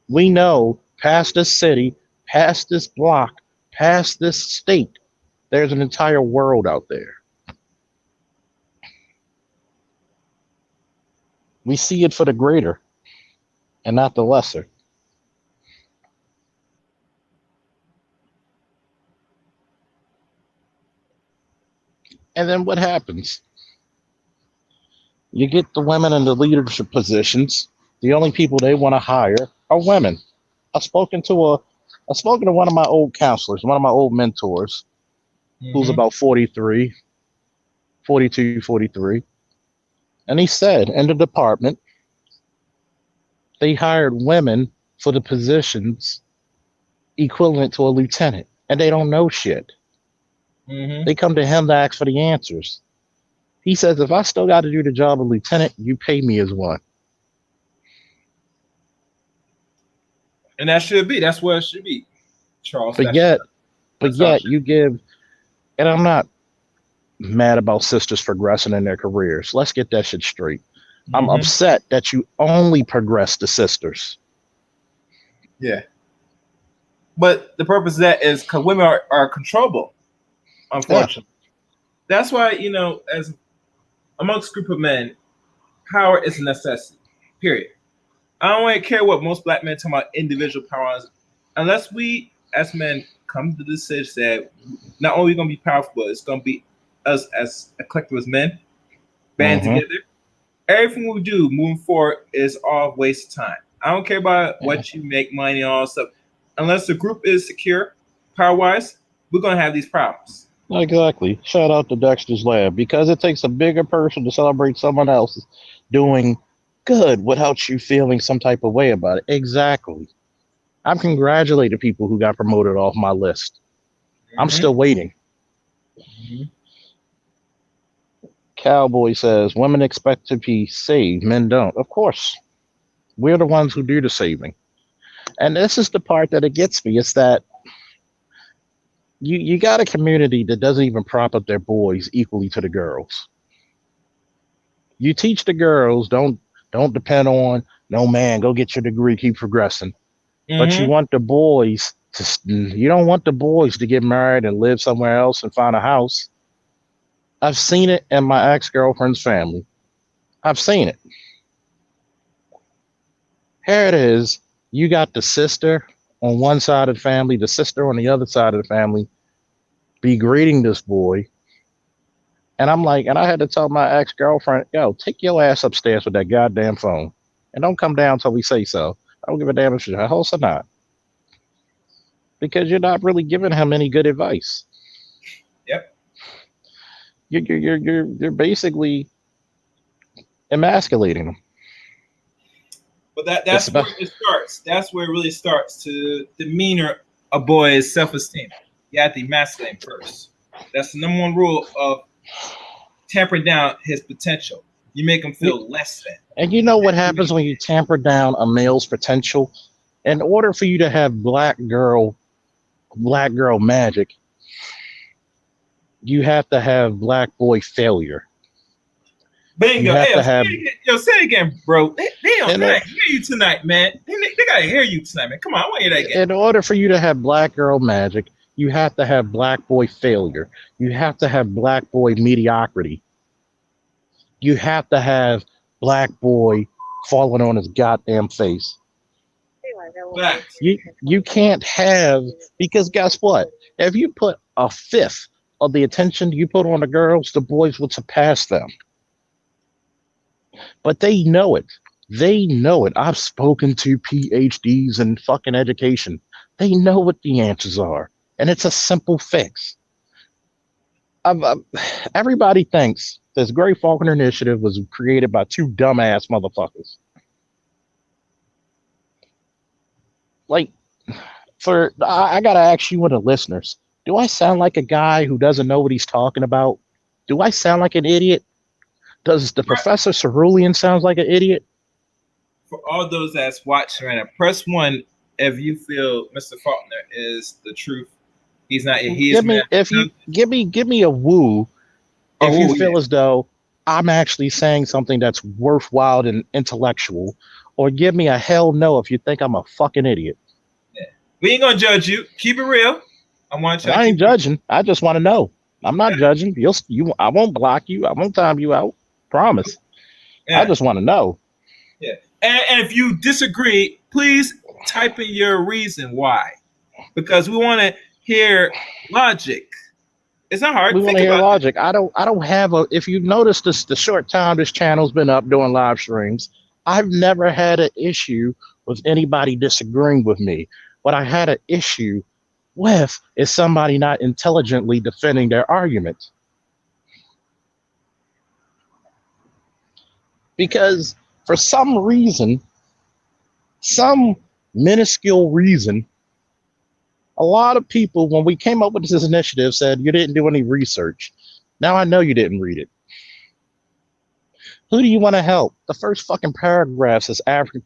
We know past this city, past this block, past this state, there's an entire world out there. We see it for the greater and not the lesser. And then what happens? You get the women in the leadership positions. The only people they want to hire are women. I've spoken to a I've spoken to one of my old counselors, one of my old mentors, who's Hmm. about 43, 42, 43. And he said in the department, they hired women for the positions equivalent to a lieutenant, and they don't know shit. Hmm. They come to him to ask for the answers. He says, if I still got to do the job of lieutenant, you pay me as one. And that should be. That's what it should be, Charles. But yet, but That's how it yet should you give, and I'm not mad about sisters progressing in their careers. Let's get that shit straight. be. I'm Hmm. upset that you only progress the sisters. Yeah. But the purpose of that is because women are controllable, Yeah, unfortunately. That's why, as amongst a group of men, power is a necessity. Period. I don't really care what most black men talk about individual powers, unless we as men come to the decision that not only are we gonna be powerful, but it's gonna be us as a collective as men, band mm-hmm. together. Everything we do moving forward is all waste of time. I don't care about Yeah. what you make money and all that stuff. Unless the group is secure, power wise, we're gonna have these problems. Exactly. Shout out to Dexter's Lab because it takes a bigger person to celebrate someone else doing good without you feeling some type of way about it. Exactly. I've congratulated people who got promoted off my list. I'm Mhm. still waiting. Mhm. Cowboy says women expect to be saved, men don't. Of course. We're the ones who do the saving. And this is the part that it gets me. It's that you got a community that doesn't even prop up their boys equally to the girls. You teach the girls don't depend on no man, go get your degree, keep progressing. But you Mhm. want the boys to you don't want the boys to get married and live somewhere else and find a house. I've seen it in my ex-girlfriend's family. I've seen it. Here it is. You got the sister on one side of the family, the sister on the other side of the family, be greeting this boy. And I'm like, and I had to tell my ex-girlfriend, yo, take your ass upstairs with that goddamn phone. And don't come down till we say so. I don't give a damn if you're a host or not. Because you're not really giving him any good advice. Yep. You're basically emasculating him. But that's where it starts. That's where it really starts to demeanor a boy's self-esteem. You have to emasculate him first. That's the number one rule of tampering down his potential. You make him feel less than. And you know what happens when you tamper down a male's potential? In order for you to have black girl magic, you have to have black boy failure. Bingo. You have Hey, to have, say it again, bro. They in, gotta hear you tonight, man. They gotta hear you tonight, man. Come on, I want to hear that again. in order for you to have black girl magic, you have to have black boy failure. You have to have black boy mediocrity. You have to have black boy falling on his goddamn face. Facts. You can't have, because guess what? If you put a fifth of the attention you put on the girls, the boys will surpass them. But they know it. They know it. I've spoken to PhDs in fucking education. They know what the answers are. And it's a simple fix. Everybody thinks this Gray Falconer initiative was created by two dumbass motherfuckers. Like, I gotta ask you and the listeners, do I sound like a guy who doesn't know what he's talking about? Do I sound like an idiot? Does the Professor Cerulean sound like an idiot? For all those that's watching right now, press 1 if you feel Mr. Faulkner is the truth. He's not. He is. Give me a woo if you feel as though I'm actually saying something that's worthwhile and intellectual, or give me a hell no if you think I'm a fucking idiot. Yeah. We ain't gonna judge you. Keep it real. I ain't judging. I just want to know. I'm not judging. I won't block you. I won't time you out. Promise. Yeah. I just want to know. Yeah. And if you disagree, please type in your reason why, because we want to hear logic. It's not hard. We want to hear logic. I don't have a. If you've noticed this, the short time this channel's been up doing live streams, I've never had an issue with anybody disagreeing with me. What I had an issue with is somebody not intelligently defending their argument. Because for some reason, some minuscule reason, a lot of people, when we came up with this initiative, said you didn't do any research. Now I know you didn't read it. Who do you want to help? The first fucking paragraph says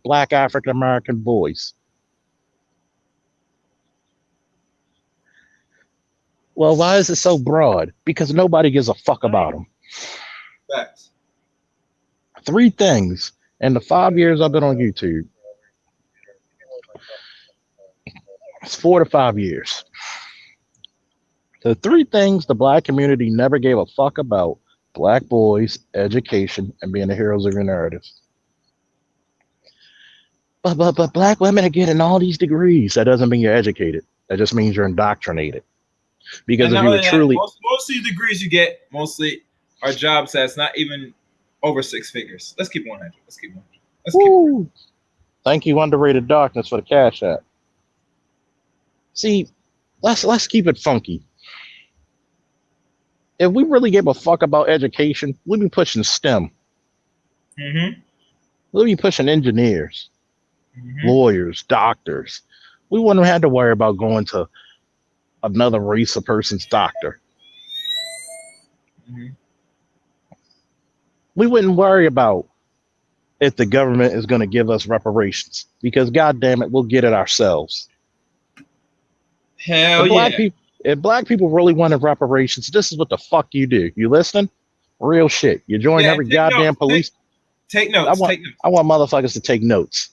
black African American boys. Well, why is it so broad? Because nobody gives a fuck about them. Facts. 3 things in the 5 years I've been on YouTube. It's 4 to 5 years. The 3 things the black community never gave a fuck about: black boys, education, and being the heroes of your narrative. But black women are getting all these degrees. That doesn't mean you're educated. That just means you're indoctrinated. Because if you were truly most of the degrees you get mostly are jobs that's not even over 6 figures. Let's keep 100. Let's keep 100. Thank you, Underrated Darkness, for the cash app. See, let's keep it funky. If we really give a fuck about education, we'd be pushing STEM. Mm-hmm. We'd be pushing engineers, Mm-hmm. lawyers, doctors. We wouldn't have had to worry about going to another race of person's doctor. Mm-hmm. We wouldn't worry about if the government is going to give us reparations because, god damn it, we'll get it ourselves. Hell If black yeah. people, if black people really wanted reparations, this is what the fuck you do. You listening? Real shit. You join Yeah, every take goddamn notes. police. Take I notes. want, Take notes. I want motherfuckers to take notes.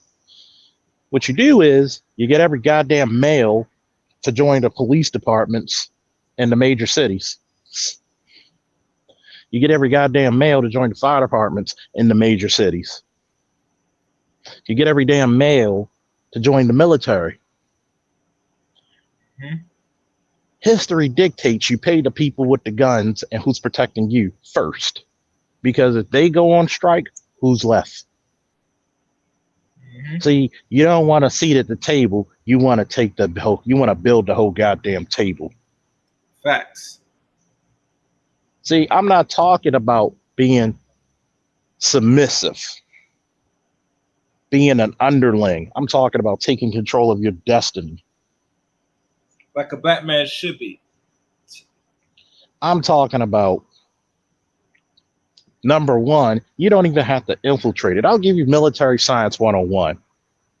What you do is you get every goddamn male to join the police departments in the major cities. You get every goddamn male to join the fire departments in the major cities. You get every damn male to join the military. Mhm. History dictates you pay the people with the guns and who's protecting you first. Because if they go on strike, who's left? Mhm. See, you don't want a seat at the table. You want to you want to build the whole goddamn table. Facts. See, I'm not talking about being submissive, being an underling. I'm talking about taking control of your destiny. Like a black man should be. I'm talking about number one, you don't even have to infiltrate it. I'll give you military science 101.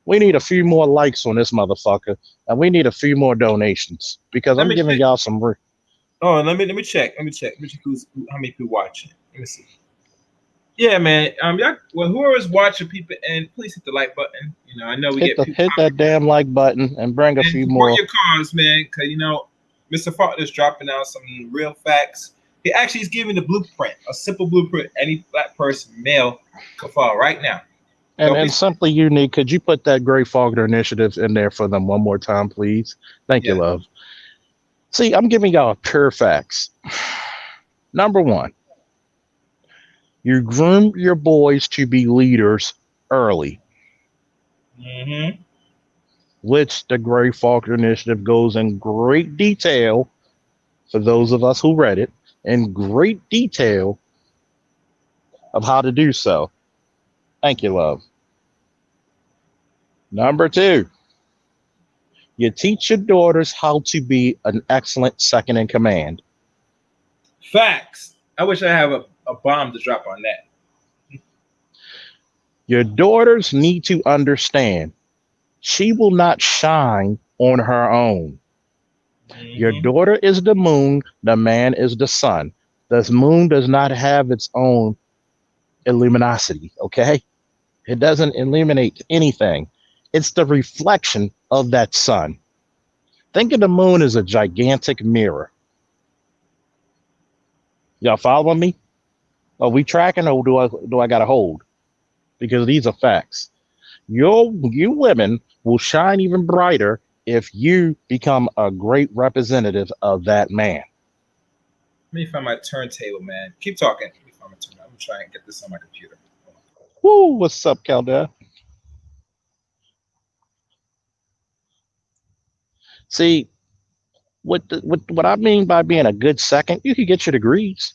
We need a few more likes on this motherfucker, and we need a few more donations because Let I'm me giving check. y'all some. Oh, let me check. Let me check. Let me check how many people watching. Let me see. Yeah, man. Y'all, well, whoever's watching people, and please hit the like button. You know, I know we get people Hit that damn like button and bring a and few support more. your cause, man. Because Mr. Faulkner's dropping out some real facts. He actually is giving the blueprint, a simple blueprint any black person, male, could follow right now. Don't be And simply unique. Could you put that Gray Faulkner initiative in there for them one more time, please? Thank you, yeah. love. See, I'm giving y'all pure facts. Number one, you groom your boys to be leaders early, Mm-hmm. which the Gray Faulkner initiative goes in great detail for those of us who read it, in great detail of how to do so. Thank you, love. Number two, you teach your daughters how to be an excellent second in command. Facts. I wish I have a bomb to drop on that. Your daughters need to understand she will not shine on her own. Your Mm-hmm. daughter is the moon, the man is the sun. The moon does not have its own luminosity, okay? It doesn't illuminate anything. It's the reflection of that sun. Think of the moon as a gigantic mirror. Y'all following me? Are we tracking or do I gotta hold? Because these are facts. You women will shine even brighter if you become a great representative of that man. Let me find my turntable, man. Keep talking. Let me find my turntable. I'm gonna try and get this on my computer. Woo, what's up, Calda? See, what I mean by being a good second, you can get your degrees.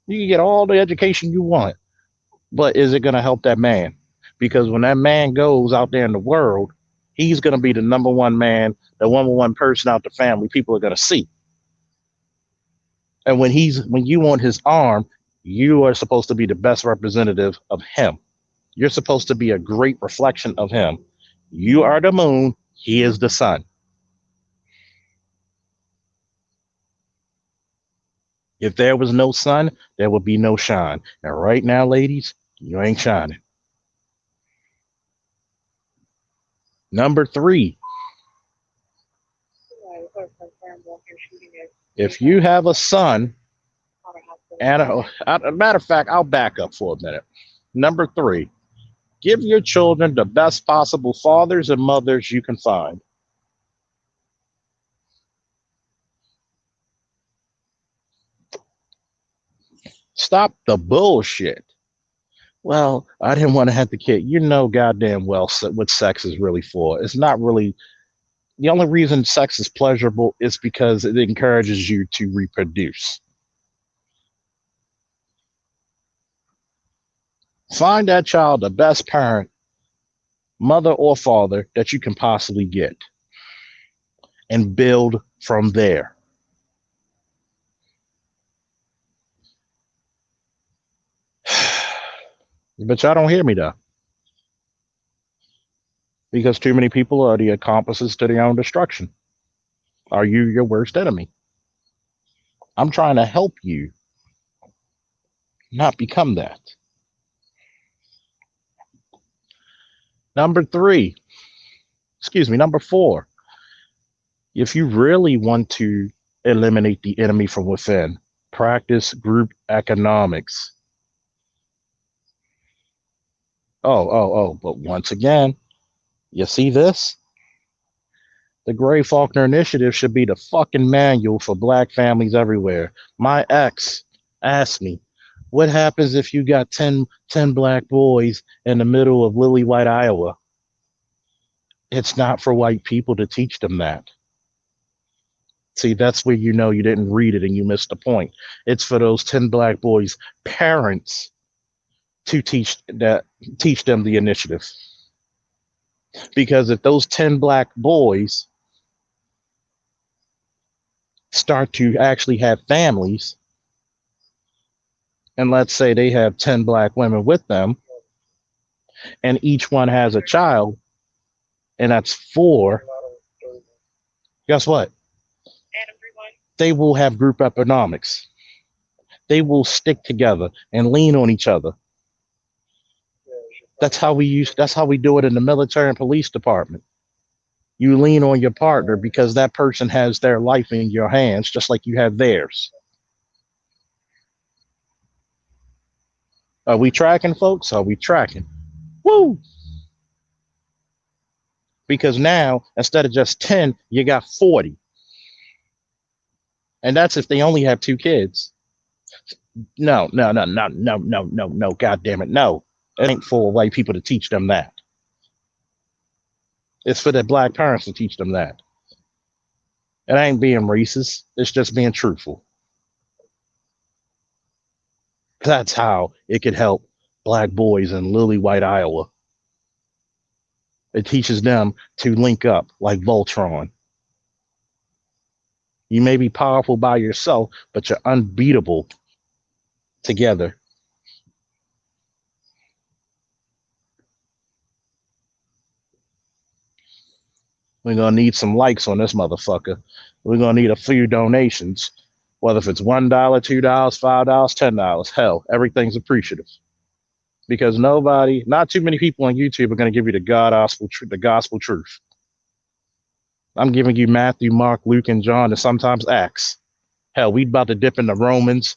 You can get all the education you want. But is it going to help that man? Because when that man goes out there in the world, he's going to be the number one man, the number one person out the family people are going to see. And when you want his arm, you are supposed to be the best representative of him. You're supposed to be a great reflection of him. You are the moon, he is the sun. If there was no sun, there would be no shine. And right now, ladies, you ain't shining. Number three, if you have a son, and a matter of fact, I'll back up for a minute. Number three, give your children the best possible fathers and mothers you can find. Stop the bullshit. Well, I didn't want to have the kid. You know goddamn well what sex is really for. It's not really The only reason sex is pleasurable is because it encourages you to reproduce. Find that child the best parent, mother or father, that you can possibly get and build from there. But y'all don't hear me though, because too many people are the accomplices to their own destruction. Are you your worst enemy? I'm trying to help you not become that. Number 4. If you really want to eliminate the enemy from within, practice group economics. But once again, you see this? The Gray Faulkner Initiative should be the fucking manual for black families everywhere. My ex asked me, what happens if you got 10 black boys in the middle of Lily White, Iowa? It's not for white people to teach them that. See, that's where you know you didn't read it and you missed the point. It's for those 10 black boys' parents to teach them the initiative. Because if those 10 black boys start to actually have families, and let's say they have 10 black women with them, and each one has a child, and that's 4, guess what? They will have group economics. They will stick together and lean on each other. That's how we do it in the military and police department. You lean on your partner because that person has their life in your hands, just like you have theirs. Are we tracking, folks? Are we tracking? Woo! Because now, instead of just 10, you got 40. And that's if they only have 2 kids. No, God damn it, no. It ain't for white people to teach them that. It's for the black parents to teach them that. It ain't being racist. It's just being truthful. That's how it could help black boys in Lily White, Iowa. It teaches them to link up like Voltron. You may be powerful by yourself, but you're unbeatable together. We're going to need some likes on this motherfucker. We're going to need a few donations, whether if it's $1, $2, $5, $10. Hell, everything's appreciative. Because not too many people on YouTube are going to give you the gospel truth. I'm giving you Matthew, Mark, Luke, and John, and sometimes Acts. Hell, we about to dip into Romans.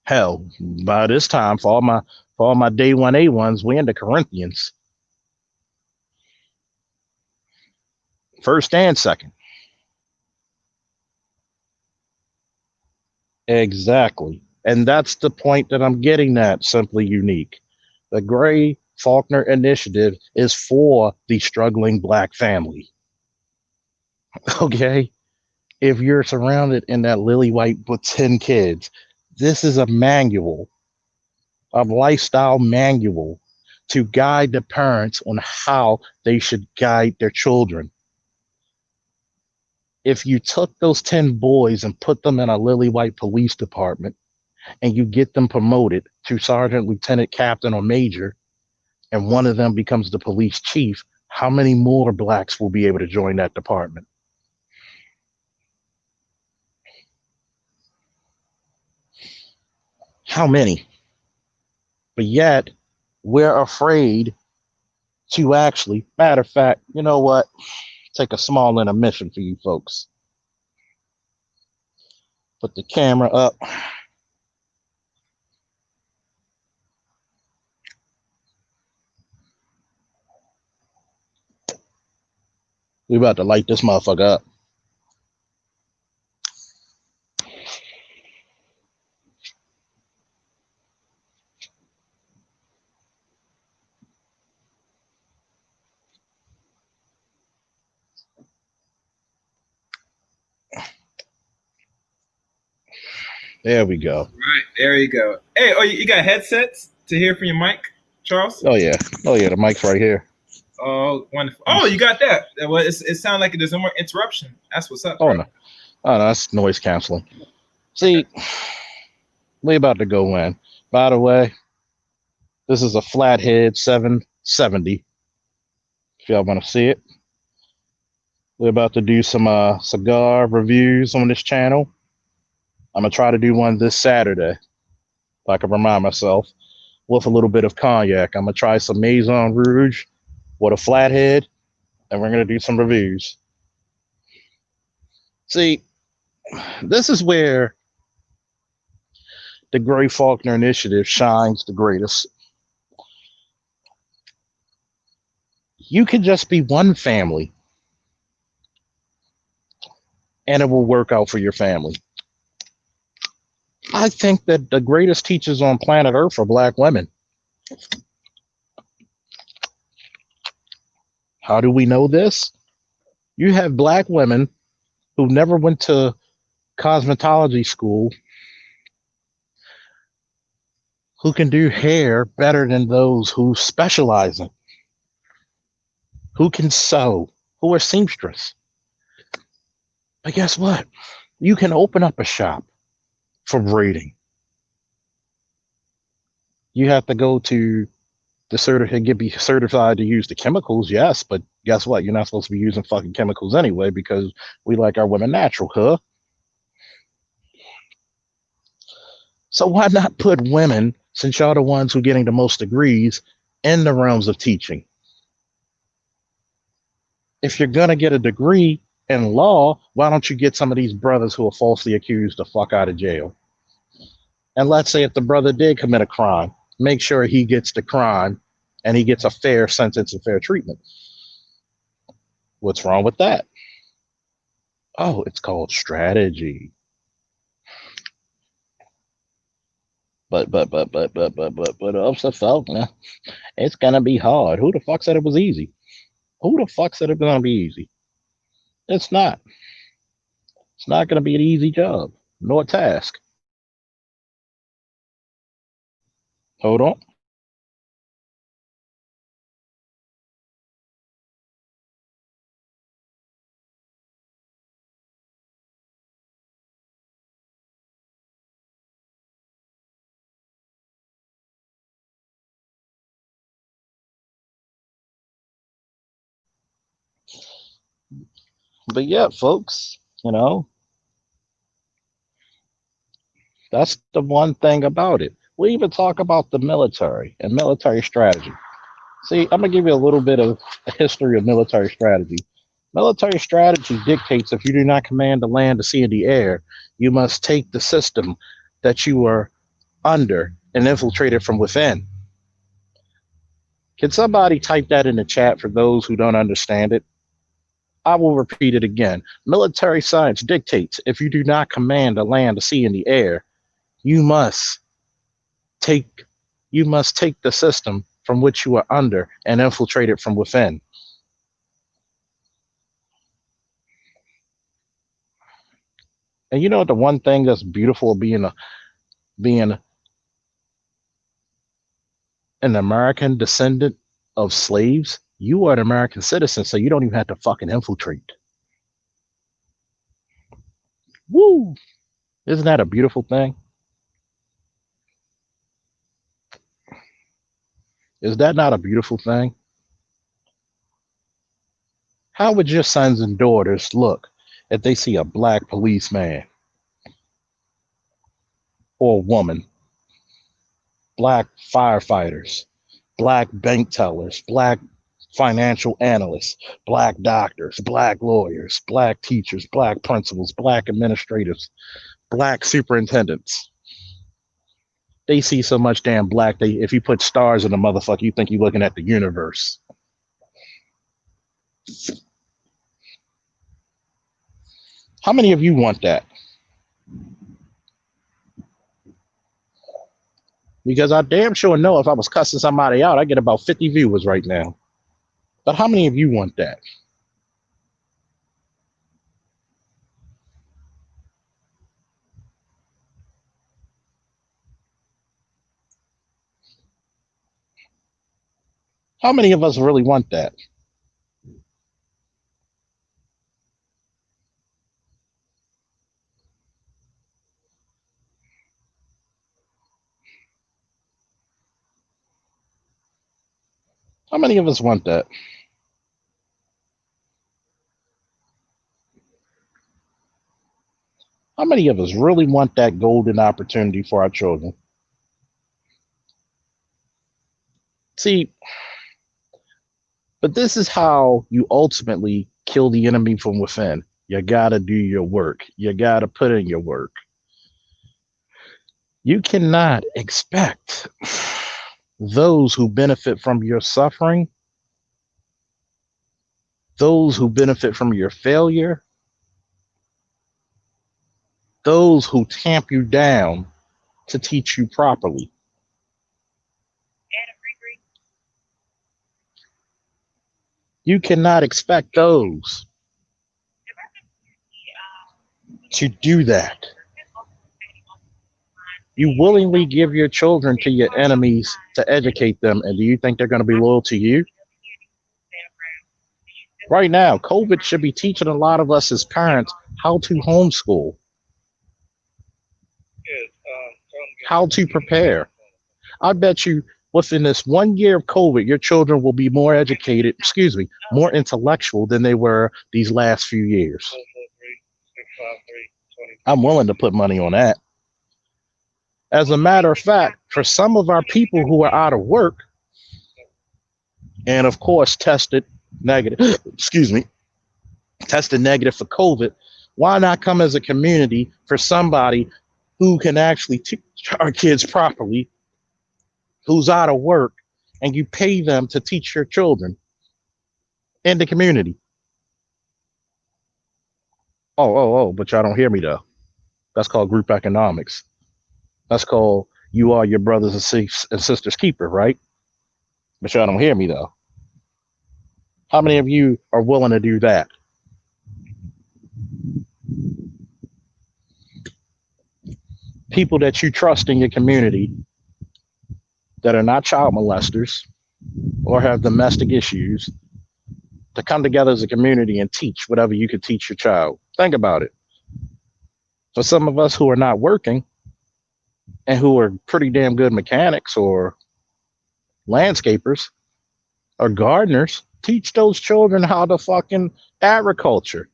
Hell, by this time, for all my day 1A1s, we into Corinthians. First and second. Exactly. And that's the point that I'm getting at, Simply Unique. The Gray Faulkner Initiative is for the struggling black family. Okay? If you're surrounded in that Lily White with 10 kids, this is a manual, a lifestyle manual to guide the parents on how they should guide their children. If you took those 10 boys and put them in a Lily White police department and you get them promoted to sergeant, lieutenant, captain, or major, and one of them becomes the police chief, how many more blacks will be able to join that department? How many? But yet, we're afraid to actually, matter of fact, you know what? Take a small intermission for you folks. Put the camera up. We about to light this motherfucker up. There we go. Right, there you go. Hey, oh, you got headsets to hear from your mic, Charles? Oh yeah. Oh yeah. The mic's right here. Oh, wonderful. Oh, you got that. Well, it sounds like there's no more interruption. That's what's up, Oh bro. no. Oh no. That's noise canceling. See, we about to go in. By the way, this is a Flathead 770. If y'all want to see it, we're about to do some cigar reviews on this channel. I'm gonna try to do one this Saturday, if I can remind myself, with a little bit of cognac. I'm gonna try some Maison Rouge with a Flathead, and we're gonna do some reviews. See, this is where the Gray Faulkner Initiative shines the greatest. You can just be one family, and it will work out for your family. I think that the greatest teachers on planet Earth are Black women. How do we know this? You have Black women who never went to cosmetology school who can do hair better than those who specialize in, who can sew, who are seamstress. But guess what? You can open up a shop for braiding. You have to go to the certificate, be certified to use the chemicals, yes, but guess what? You're not supposed to be using fucking chemicals anyway because we like our women natural, huh? So why not put women, since y'all the ones who are getting the most degrees, in the realms of teaching? If you're gonna get a degree in law, why don't you get some of these brothers who are falsely accused the fuck out of jail? And let's say if the brother did commit a crime, make sure he gets the crime and he gets a fair sentence and fair treatment. What's wrong with that? Oh, it's called strategy. But Officer Faulkner, it's gonna be hard. Who the fuck said it was easy? Who the fuck said it was gonna be easy? It's not. It's not gonna be an easy job, nor task. Hold on. But yeah, folks, that's the one thing about it. We even talk about the military and military strategy. See, I'm gonna give you a little bit of a history of military strategy. Military strategy dictates if you do not command the land, the sea, and the air, you must take the system that you are under and infiltrate it from within. Can somebody type that in the chat for those who don't understand it? I will repeat it again. Military science dictates if you do not command the land, the sea, and the air, you must take the system from which you are under and infiltrate it from within. And you know the one thing that's beautiful of being an American descendant of slaves, you are an American citizen, so you don't even have to fucking infiltrate. Woo! Isn't that a beautiful thing? Is that not a beautiful thing? How would your sons and daughters look if they see a Black policeman or woman, Black firefighters, Black bank tellers, Black financial analysts, Black doctors, Black lawyers, Black teachers, Black principals, Black administrators, Black superintendents? They see so much damn black, if you put stars in the motherfucker, you think you're looking at the universe. How many of you want that? Because I damn sure know if I was cussing somebody out, I get about 50 viewers right now. But how many of you want that? How many of us really want that? How many of us want that? How many of us really want that golden opportunity for our children? See, but this is how you ultimately kill the enemy from within. You gotta do your work. You gotta put in your work. You cannot expect those who benefit from your suffering, those who benefit from your failure, those who tamp you down to teach you properly. You cannot expect those to do that. You willingly give your children to your enemies to educate them, and do you think they're going to be loyal to you? Right now, COVID should be teaching a lot of us as parents how to homeschool, how to prepare. I bet you within this 1 year of COVID, your children will be more educated, more intellectual than they were these last few years. I'm willing to put money on that. As a matter of fact, for some of our people who are out of work and of course tested negative, tested negative for COVID, why not come as a community for somebody who can actually teach our kids properly, who's out of work, and you pay them to teach your children in the community? Oh, but y'all don't hear me though. That's called group economics. That's called you are your brothers and sisters keeper, right? But y'all don't hear me though. How many of you are willing to do that? People that you trust in your community that are not child molesters or have domestic issues to come together as a community and teach whatever you could teach your child. Think about it. For some of us who are not working and who are pretty damn good mechanics or landscapers or gardeners, teach those children how to fucking agriculture.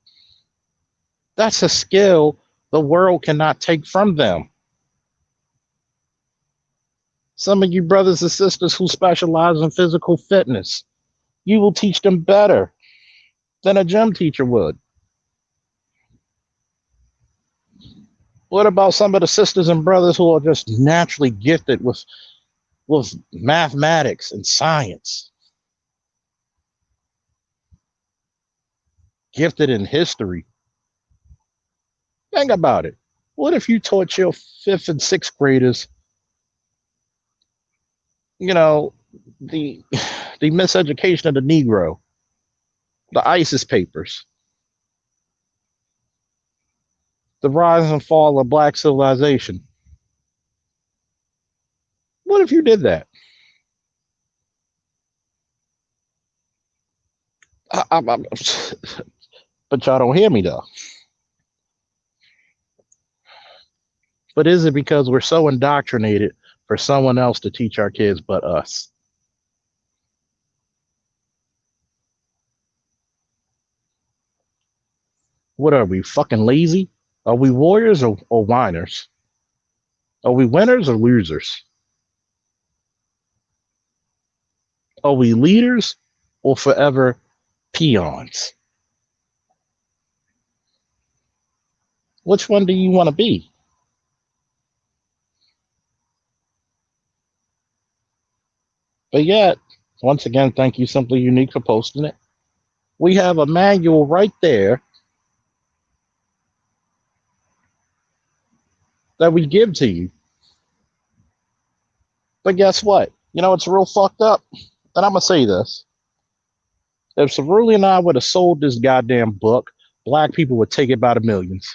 That's a skill the world cannot take from them. Some of you brothers and sisters who specialize in physical fitness, you will teach them better than a gym teacher would. What about some of the sisters and brothers who are just naturally gifted with mathematics and science? Gifted in history? Think about it. What if you taught your 5th and 6th graders, the miseducation of the Negro, the ISIS papers, the rise and fall of Black civilization? What if you did that? But y'all don't hear me though. But is it because we're so indoctrinated for someone else to teach our kids but us? What are we, fucking lazy? Are we warriors or whiners? Are we winners or losers? Are we leaders or forever peons? Which one do you want to be? But yet, once again, thank you, Simply Unique, for posting it. We have a manual right there that we give to you. But guess what? It's real fucked up. And I'm going to say this. If Cerulli and I would have sold this goddamn book, Black people would take it by the millions.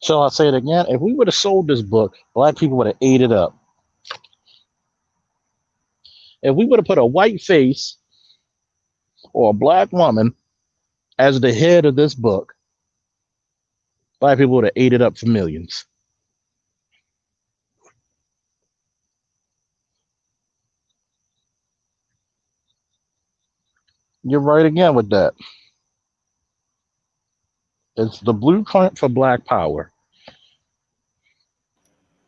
So I'll say it again. If we would have sold this book, black people would have ate it up. If we would have put a white face or a black woman as the head of this book, black people would have ate it up for millions. You're right again with that. It's the blueprint for black power.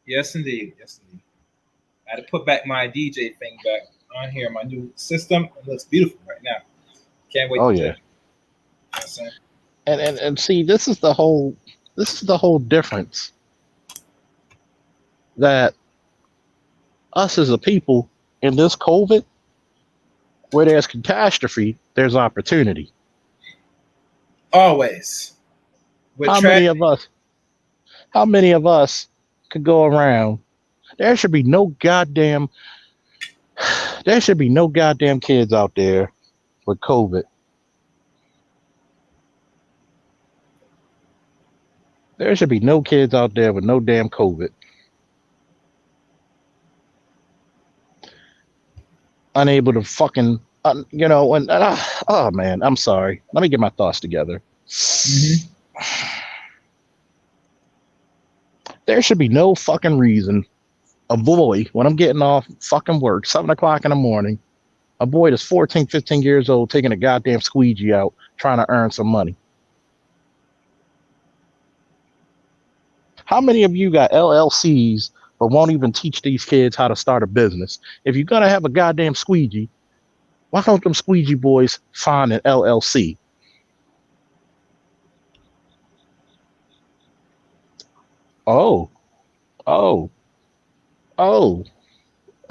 Yes, indeed. Yes, indeed. I had to put back my DJ thing back on here, my new system. It looks beautiful right now. Can't wait Oh to yeah. check. You know what I'm saying? And see, this is the whole difference. That us as a people in this COVID, where there's catastrophe, there's opportunity. Always. With How many of us could go around? There should be no goddamn kids out there with COVID. There should be no kids out there with no damn COVID. Unable to fucking, oh man, I'm sorry. Let me get my thoughts together. Mhm. There should be no fucking reason a boy, when I'm getting off fucking work, 7 o'clock in the morning, a boy that's 14, 15 years old taking a goddamn squeegee out trying to earn some money. How many of you got LLCs but won't even teach these kids how to start a business? If you're going to have a goddamn squeegee, why don't them squeegee boys find an LLC? Oh, oh, oh,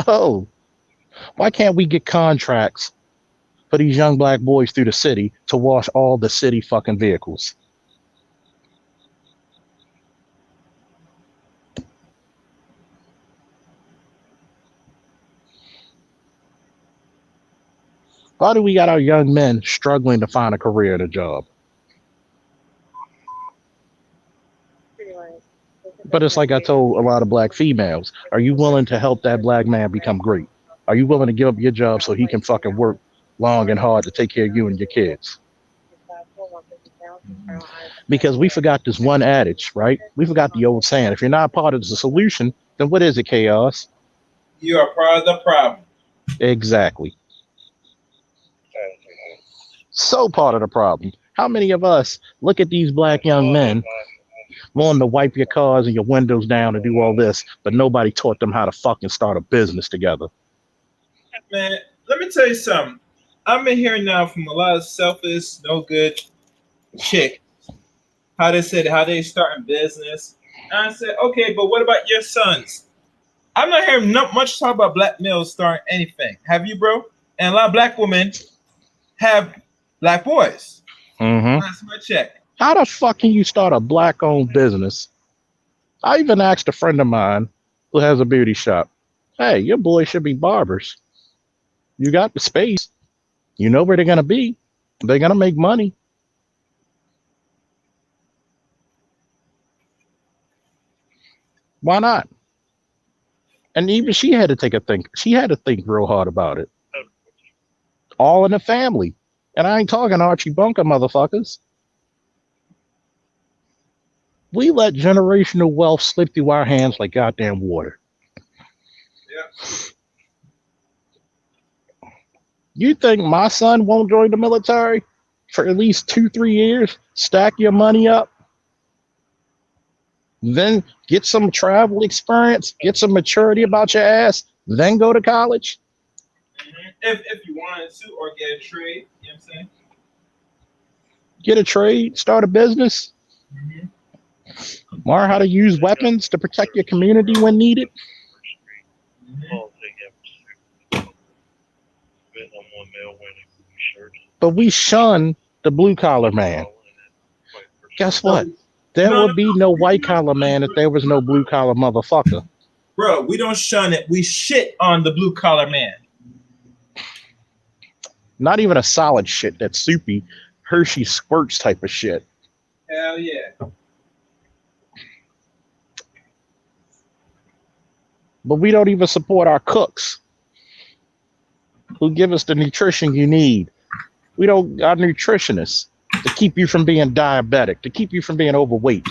oh. Why can't we get contracts for these young black boys through the city to wash all the city fucking vehicles? Why do we got our young men struggling to find a career and a job? But it's like I told a lot of black females, are you willing to help that black man become great? Are you willing to give up your job so he can fucking work long and hard to take care of you and your kids? Because we forgot this one adage, right? We forgot the old saying, if you're not part of the solution, then what is it, Chaos? You are part of the problem. Exactly. So part of the problem. How many of us look at these black young men wanting to wipe your cars and your windows down and do all this, but nobody taught them how to fucking start a business together? Man, let me tell you something. I've been hearing now from a lot of selfish, no good chicks how they said how they starting business. And I said, okay, but what about your sons? I'm not hearing not much talk about black males starting anything. Have you, bro? And a lot of black women have black boys. Mm-hmm. That's my check. How the fuck can you start a black-owned business? I even asked a friend of mine who has a beauty shop, hey, your boys should be barbers. You got the space. You know where they're going to be. They're going to make money. Why not? And even she had to think real hard about it. All in the family. And I ain't talking Archie Bunker motherfuckers. We let generational wealth slip through our hands like goddamn water. Yeah. You think my son won't join the military for at least 2-3 years? Stack your money up. Then get some travel experience, get some maturity about your ass, then go to college. Mm-hmm. If you wanted to, or get a trade, you know what I'm saying? Get a trade, start a business. Mm-hmm. Learn how to use weapons to protect your community when needed. Mm-hmm. But we shun the blue collar man. Guess what? There would be no white collar man if there was no blue collar motherfucker. Bro, we don't shun it. We shit on the blue collar man. Not even a solid shit, that soupy Hershey squirts type of shit. Hell yeah. But we don't even support our cooks who give us the nutrition you need. We don't, our nutritionists, to keep you from being diabetic, to keep you from being overweight.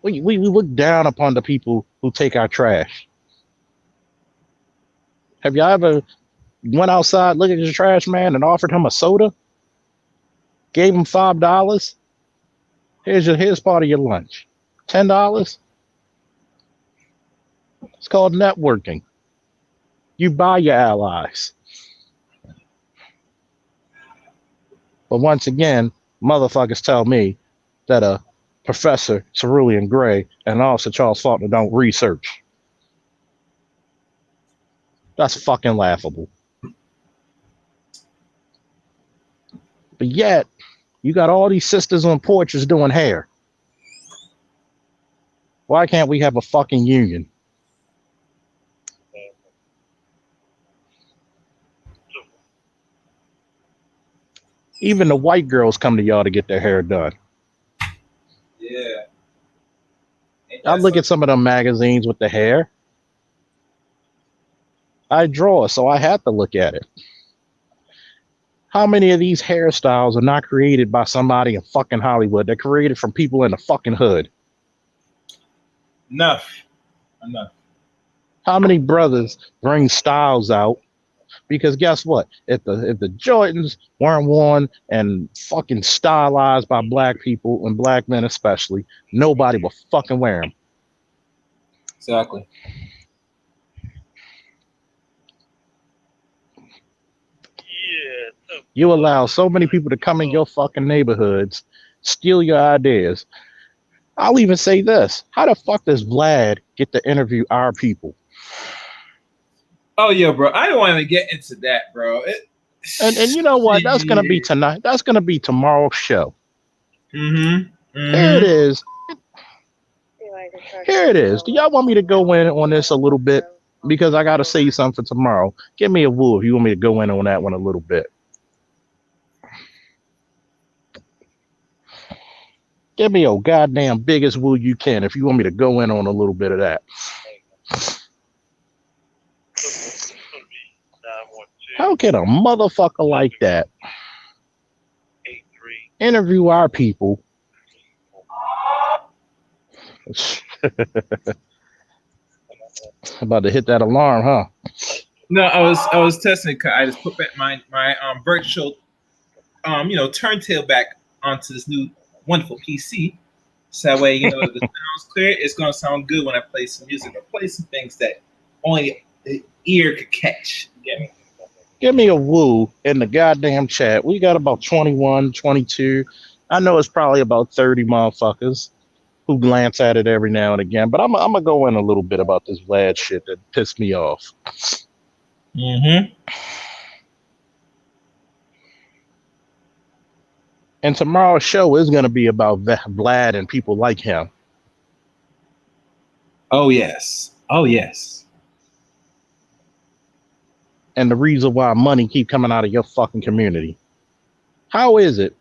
We look down upon the people who take our trash. Have y'all ever went outside, looked at your trash man, and offered him a soda? Gave him $5? Here's part of your lunch. $10? It's called networking. You buy your allies. But once again, motherfuckers tell me that a Professor Cerulean Gray and also Charles Faulkner don't research. That's fucking laughable. But yet, you got all these sisters on porches doing hair. Why can't we have a fucking union? Even the white girls come to y'all to get their hair done. Yeah. I look at some of them magazines with the hair. I draw, so I have to look at it. How many of these hairstyles are not created by somebody in fucking Hollywood? They're created from people in the fucking hood. Enough. How many brothers bring styles out? Because guess what? If the Jordans weren't worn and fucking stylized by black people and black men especially, nobody would fucking wear them. Exactly. You allow so many people to come in your fucking neighborhoods, steal your ideas. I'll even say this. How the fuck does Vlad get to interview our people? Oh yeah, bro. I don't want to get into that, bro. And you know what? That's gonna be tonight. That's gonna be tomorrow's show. Here it is. Here it is. Do y'all want me to go in on this a little bit? Because I gotta say something for tomorrow. Give me a woo if you want me to go in on that one a little bit. Give me a goddamn biggest woo you can if you want me to go in on a little bit of that. How can a motherfucker like that interview our people? About to hit that alarm, huh? No, I was testing. I just put back my virtual turntable back onto this new wonderful PC. So that way, the sound's clear. It's gonna sound good when I play some music or play some things that only the ear could catch. You get me? Give me a woo in the goddamn chat. We got about 21, 22. I know it's probably about 30 motherfuckers who glance at it every now and again, but I'm gonna go in a little bit about this Vlad shit that pissed me off. And tomorrow's show is gonna be about Vlad and people like him. Oh yes. And the reason why money keep coming out of your fucking community. How is it?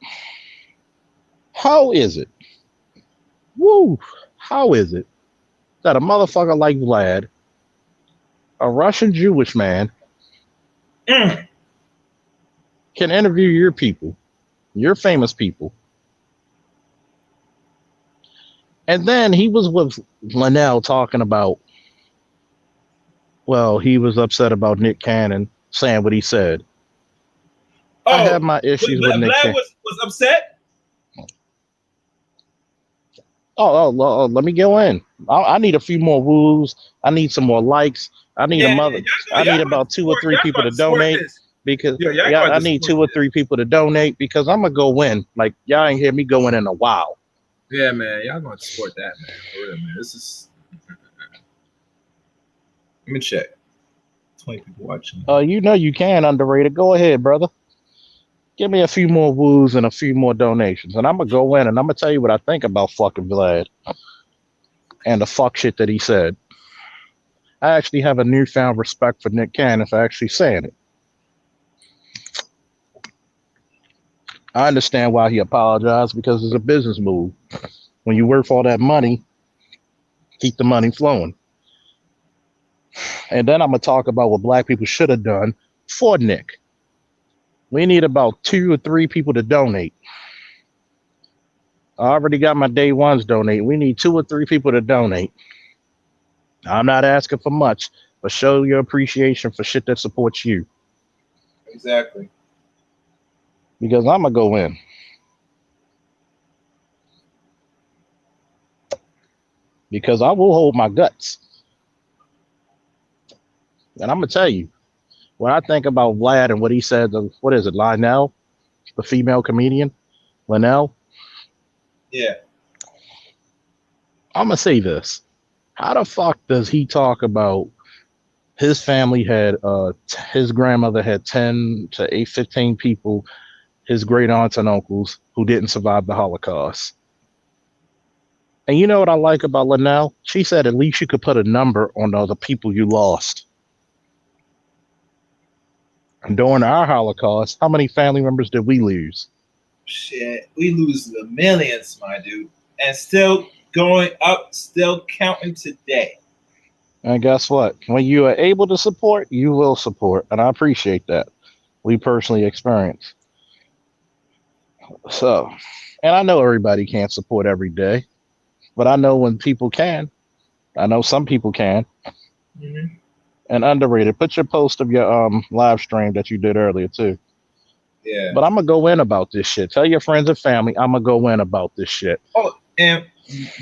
Woo! How is it that a motherfucker like Vlad, a Russian Jewish man, can interview your people, your famous people? And then he was with Linnell talking about, well, he was upset about Nick Cannon saying what he said. Oh, I have my issues with Nick Cannon. Was upset? Oh, let me go in. I need a few more woos. I need some more likes. I need I need about 2 or 3 people to donate because I need 2 or 3 people to donate because I'm gonna go in. Like y'all ain't hear me going in a while. Yeah, man, y'all gonna support that, man. For real, man. This is. Let me check. 20 people watching. You can underrated. Go ahead, brother. Give me a few more woos and a few more donations, and I'm gonna go in and I'm gonna tell you what I think about fucking Vlad and the fuck shit that he said. I actually have a newfound respect for Nick Cannon for actually saying it. I understand why he apologized because it's a business move. When you worth all that money, keep the money flowing. And then I'm gonna talk about what black people should have done for Nick. We need about 2 or 3 people to donate. I already got my day ones donate. We need 2 or 3 people to donate. I'm not asking for much, but show your appreciation for shit that supports you. Exactly. Because I'm gonna go in. Because I will hold my guts. And I'm gonna tell you, when I think about Vlad and what he said, what is it, Lionel, the female comedian, Linnell? Yeah. I'm gonna say this. How the fuck does he talk about his family had his grandmother had 10 to 15 people, his great aunts and uncles who didn't survive the Holocaust? And you know what I like about Linnell? She said at least you could put a number on the people you lost. And during our Holocaust, how many family members did we lose? Shit, we lose the millions, my dude, and still going up, still counting today. And guess what? When you are able to support, you will support, and I appreciate that. We personally experience. So, and I know everybody can't support every day, but I know when people can. I know some people can. Mm-hmm. And underrated. Put your post of your live stream that you did earlier too. Yeah. But I'm gonna go in about this shit. Tell your friends and family I'm gonna go in about this shit. Oh, and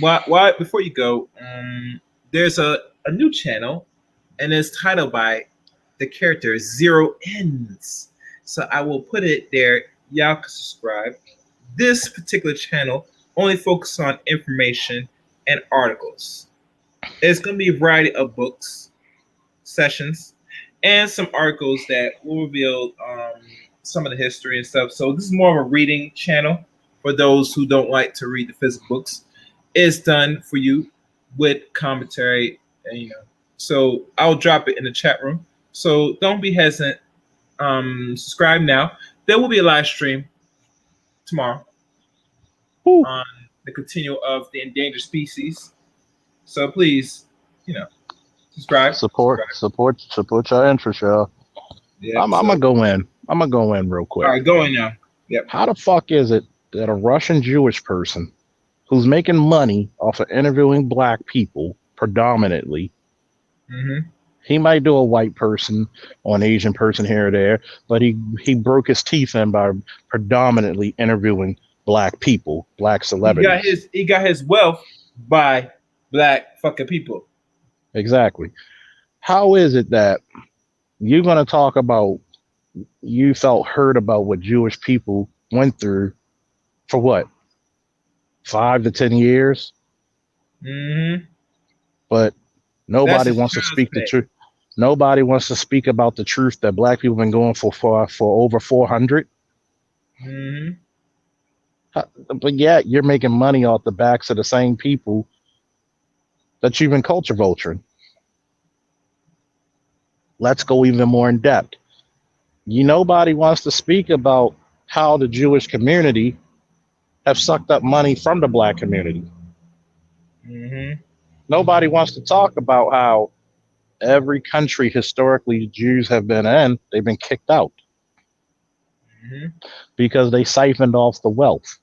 why before you go, there's a new channel, and it's titled by the character Zero Ends. So I will put it there. Y'all can subscribe. This particular channel only focuses on information and articles. It's gonna be a variety of books, sessions, and some articles that will reveal some of the history and stuff. So this is more of a reading channel for those who don't like to read the physical books. It's done for you with commentary, and so I'll drop it in the chat room. So don't be hesitant. Subscribe now. There will be a live stream tomorrow on the continual of the endangered species. So please, subscribe. Support your interest, y'all. Yeah, I'm gonna go in. I'm gonna go in real quick. All right, go in now. Yep. How the fuck is it that a Russian Jewish person who's making money off of interviewing black people predominantly, he might do a white person or an Asian person here or there, but he broke his teeth in by predominantly interviewing black people, black celebrities. He got his wealth by black fucking people. Exactly. How is it that you're going to talk about you felt hurt about what Jewish people went through for what, 5 to 10 years? But nobody wants to speak the truth. Nobody wants to speak about the truth that black people have been going for over 400. But yet you're making money off the backs of the same people that you've been culture vulturing. Let's go even more in depth. Nobody wants to speak about how the Jewish community have sucked up money from the black community. Nobody wants to talk about how every country historically Jews have been in, they've been kicked out because they siphoned off the wealth.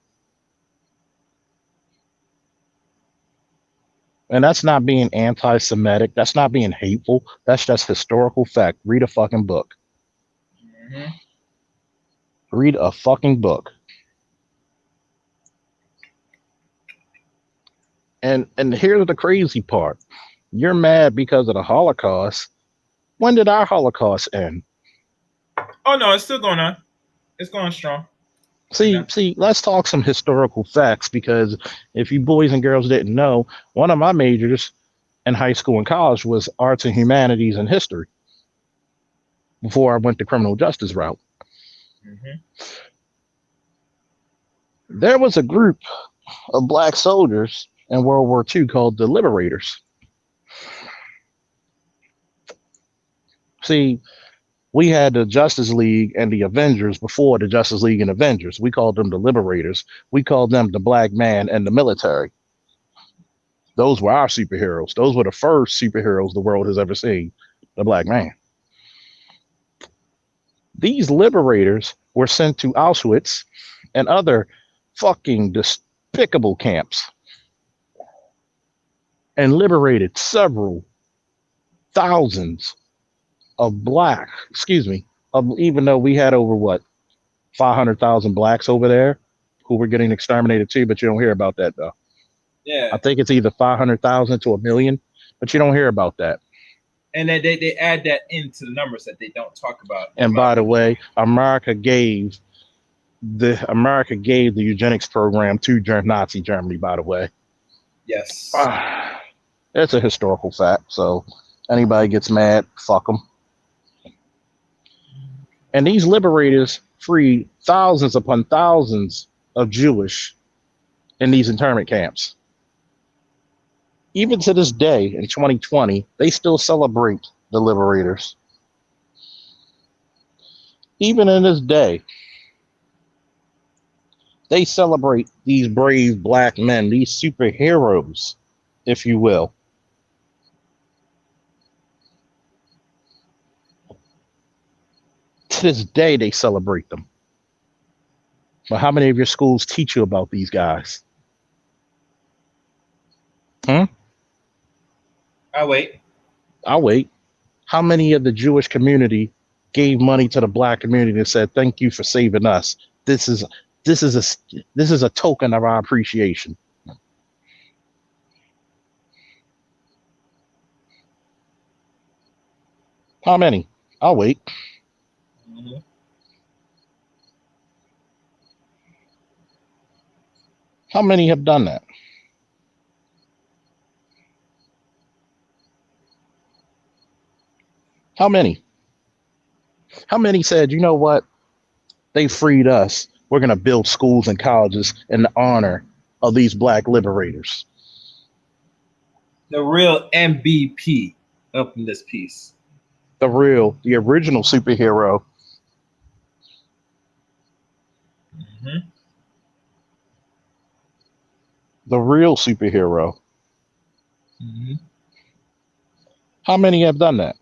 And that's not being anti-Semitic. That's not being hateful. That's just historical fact. Read a fucking book. Read a fucking book. And here's the crazy part. You're mad because of the Holocaust. When did our Holocaust end? Oh, no, it's still going on. It's going strong. See, let's talk some historical facts, because if you boys and girls didn't know, one of my majors in high school and college was arts and humanities and history before I went the criminal justice route. There was a group of black soldiers in World War II called the Liberators. See, we had the Justice League and the Avengers before the Justice League and Avengers. We called them the Liberators. We called them the black man and the military. Those were our superheroes. Those were the first superheroes the world has ever seen. The black man. These liberators were sent to Auschwitz and other fucking despicable camps and liberated several thousands of black, even though we had over 500,000 blacks over there who were getting exterminated too, but you don't hear about that though. Yeah. I think it's either 500,000 to 1 million, but you don't hear about that. And then they add that into the numbers that they don't talk about. And by the way, America gave the eugenics program to Nazi Germany, by the way. Yes. It's a historical fact. So anybody gets mad, fuck them. And these liberators freed thousands upon thousands of Jewish in these internment camps. Even to this day, in 2020, they still celebrate the liberators. Even in this day, they celebrate these brave black men, these superheroes, if you will. To this day, they celebrate them. But how many of your schools teach you about these guys? I'll wait. How many of the Jewish community gave money to the black community and said, "Thank you for saving us. This is a token of our appreciation"? How many? I'll wait. Mm-hmm. How many have done that? How many? How many said, you know what? They freed us. We're going to build schools and colleges in the honor of these black liberators. The real MVP up in this piece. The original superhero. Mm-hmm. The real superhero. Mm-hmm. How many have done that?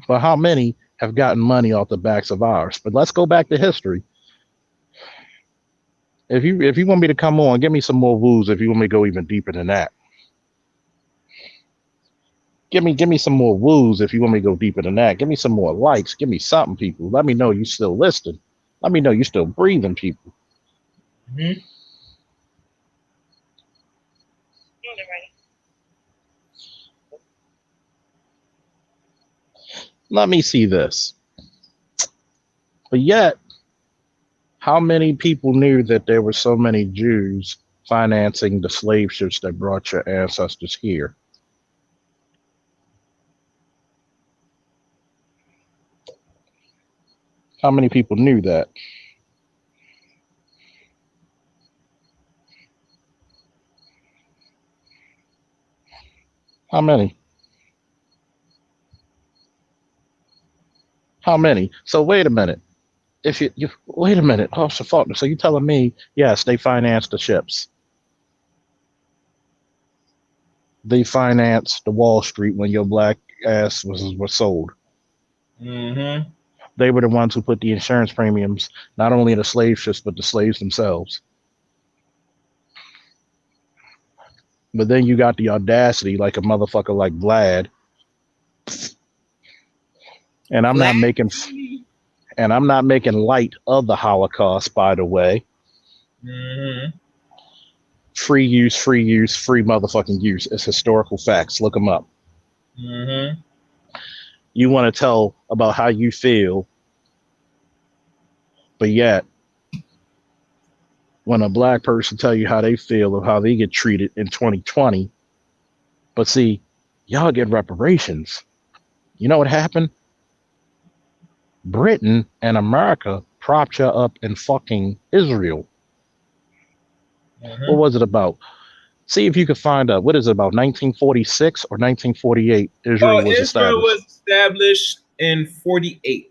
But how many have gotten money off the backs of ours? But let's go back to history. If you want me to come on, give me some more woos if you want me to go even deeper than that. Give me some more woos if you want me to go deeper than that. Give me some more likes. Give me something, people. Let me know you still listening. Let me know you still breathing, people. Mm-hmm. Let me see this. But yet, how many people knew that there were so many Jews financing the slave ships that brought your ancestors here? How many people knew that? How many? How many? So wait a minute. If you wait a minute, Officer Faulkner. So you telling me, yes, they financed the ships. They financed the Wall Street when your black ass was sold. Mm-hmm. They were the ones who put the insurance premiums, not only in the slave ships, but the slaves themselves. But then you got the audacity, like a motherfucker like Vlad. And I'm not making light of the Holocaust, by the way. Mm-hmm. Free use, free motherfucking use. It's historical facts. Look them up. Mm-hmm. You want to tell about how you feel, but yet when a black person tell you how they feel of how they get treated in 2020, but see, y'all get reparations. You know what happened? Britain and America propped you up in fucking Israel. Mm-hmm. What was it about? See if you could find out. What is it about? 1946 or 1948? Israel was Israel established. was established in 48.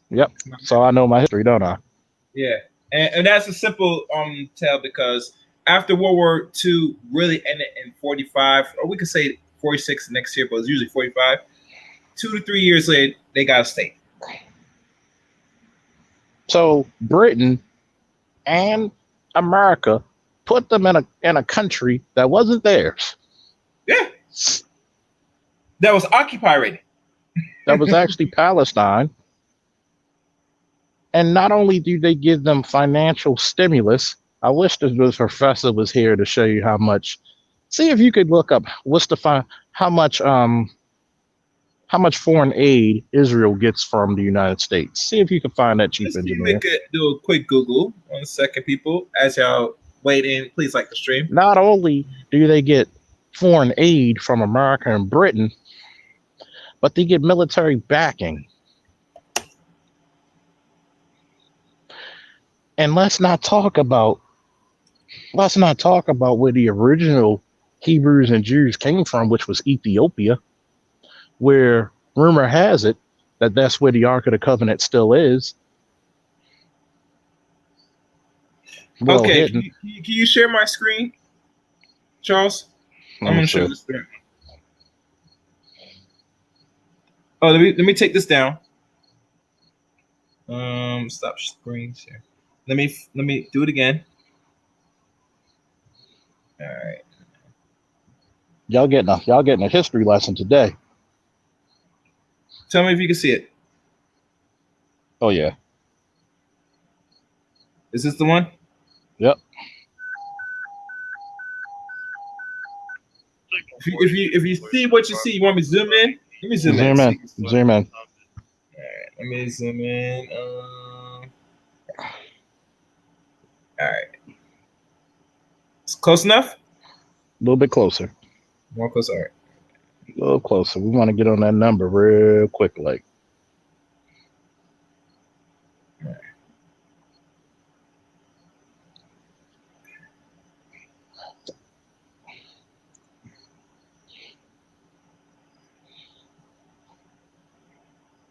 Yep. So I know my history, don't I? Yeah, and that's a simple tell because after World War II really ended in 45, or we could say 46 next year, but it's usually 45. 2 to 3 years later, they got a state. So Britain and America put them in a country that wasn't theirs. Yeah. That was occupied. That was actually Palestine. And not only do they give them financial stimulus, I wish the professor was here to show you how much. See if you could look up how much foreign aid Israel gets from the United States. See if you can find that, Chief Let's see if Engineer. we could do a quick Google. 1 second, people. As y'all wait in, please like the stream. Not only do they get foreign aid from America and Britain, but they get military backing. And let's not talk about where the original Hebrews and Jews came from, which was Ethiopia, where rumor has it that that's where the Ark of the Covenant still is. Well okay, hidden. can you share my screen, Charles? I'm going to show this thing. Oh, let me take this down. Stop screen share. Let me do it again. All right. Y'all getting a history lesson today. Tell me if you can see it. Oh yeah. Is this the one? Yep. If you see what you see, you want me to zoom in? Let me zoom in. Zoom in. All right, let me zoom in. All right. It's close enough? A little bit closer. More close. All right. A little closer. We want to get on that number real quick, like. All right.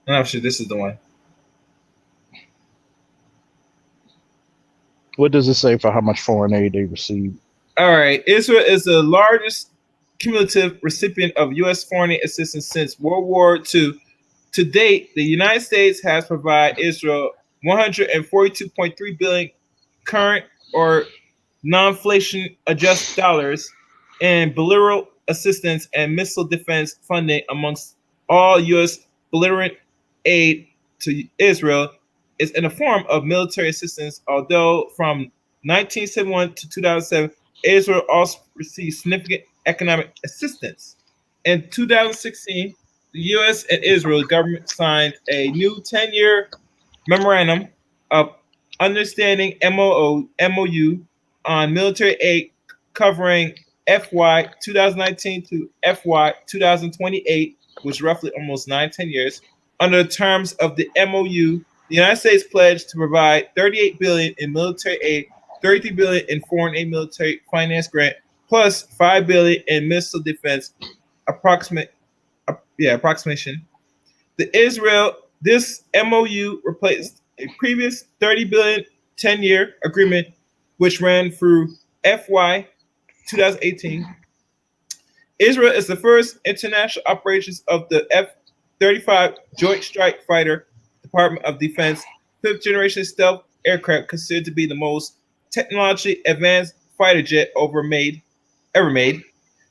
I'm not sure this is the one. What does it say for how much foreign aid they received? All right. Israel is the largest cumulative recipient of U.S. foreign aid assistance since World War II. To date, the United States has provided Israel 142.3 billion current or non-inflation adjusted dollars in bilateral assistance and missile defense funding amongst all U.S. bilateral aid to Israel is in the form of military assistance, although from 1971 to 2007, Israel also received significant economic assistance. In 2016, the U.S. and Israel government signed a new 10-year memorandum of understanding MOU on military aid covering FY 2019 to FY 2028, which is roughly almost 9-10 years. Under the terms of the MOU, the United States pledged to provide $38 billion in military aid, $33 billion in foreign aid military finance grant, plus $5 billion in missile defense approximation. This MOU replaced a previous $30 billion 10-year agreement, which ran through FY 2018. Israel is the first international operations of the F-35 Joint Strike Fighter, Department of Defense, 5th generation stealth aircraft, considered to be the most technologically advanced fighter jet ever made. And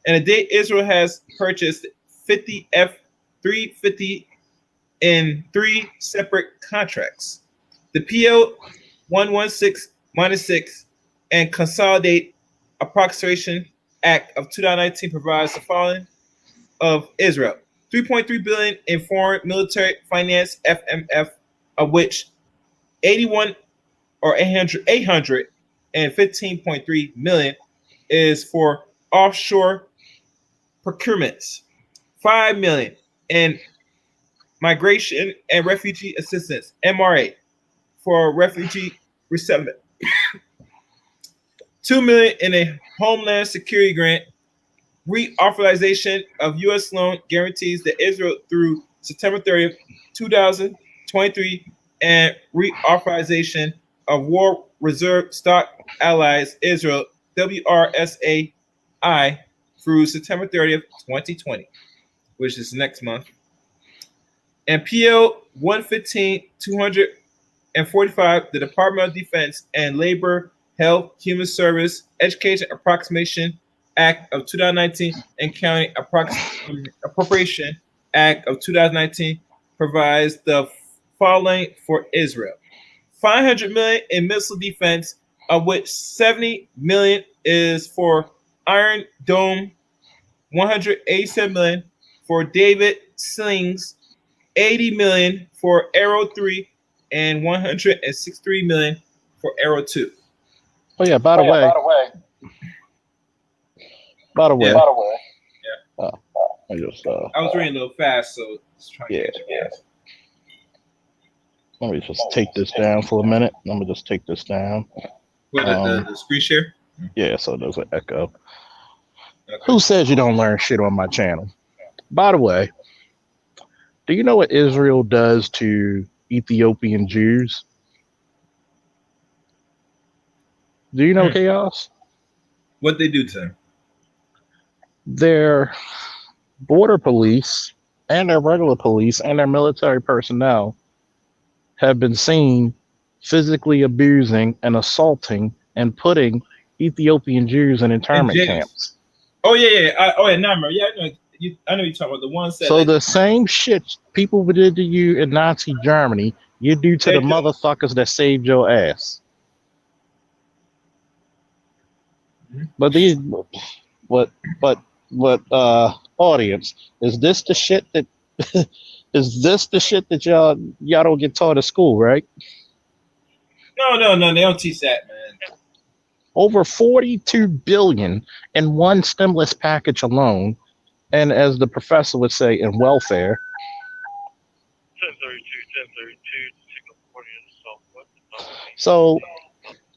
to date, Israel has purchased 50 F-350 in 3 separate contracts. The PL 116-6 and Consolidate Appropriation Act of 2019 provides the following of Israel: $3.3 billion in foreign military finance (FMF), of which 81 or 815.3 million is for offshore procurements. 5 million in migration and refugee assistance (MRA) for refugee resettlement. 2 million in a homeland security grant, reauthorization of U.S. loan guarantees to Israel through September 30th, 2023, and reauthorization of war reserve stock allies Israel WRSAI through September 30th, 2020, which is next month. And PL 115 245, the Department of Defense and Labor, Health, Human Service, Education Approximation Act of 2019 and County Appropriation Act of 2019 provides the following for Israel: 500 million in missile defense, of which 70 million is for Iron Dome, 187 million for David slings, 80 million for Arrow 3, and 163 million for Arrow 2. Oh yeah, by the way, Yeah. I just I was reading a little fast, so just trying to catch you guys. let me just take this down for a minute. Let me just take this down. What, the screen share? Yeah, so there's an echo. Okay. Who says you don't learn shit on my channel? By the way, do you know what Israel does to Ethiopian Jews? Do you know Chaos? What they do to him? Their border police and their regular police and their military personnel have been seen physically abusing and assaulting and putting Ethiopian Jews in internment jails. camps. Oh yeah. I know. Yeah, I know you're talking about the ones that. So the same shit people did to you in Nazi Germany, you do to the motherfuckers that saved your ass. Mhm. But these, audience, is this the shit that y'all don't get taught at school, right? No, they don't teach that, man. Over 42 billion in one stimulus package alone, and as the professor would say, in welfare. 1032, So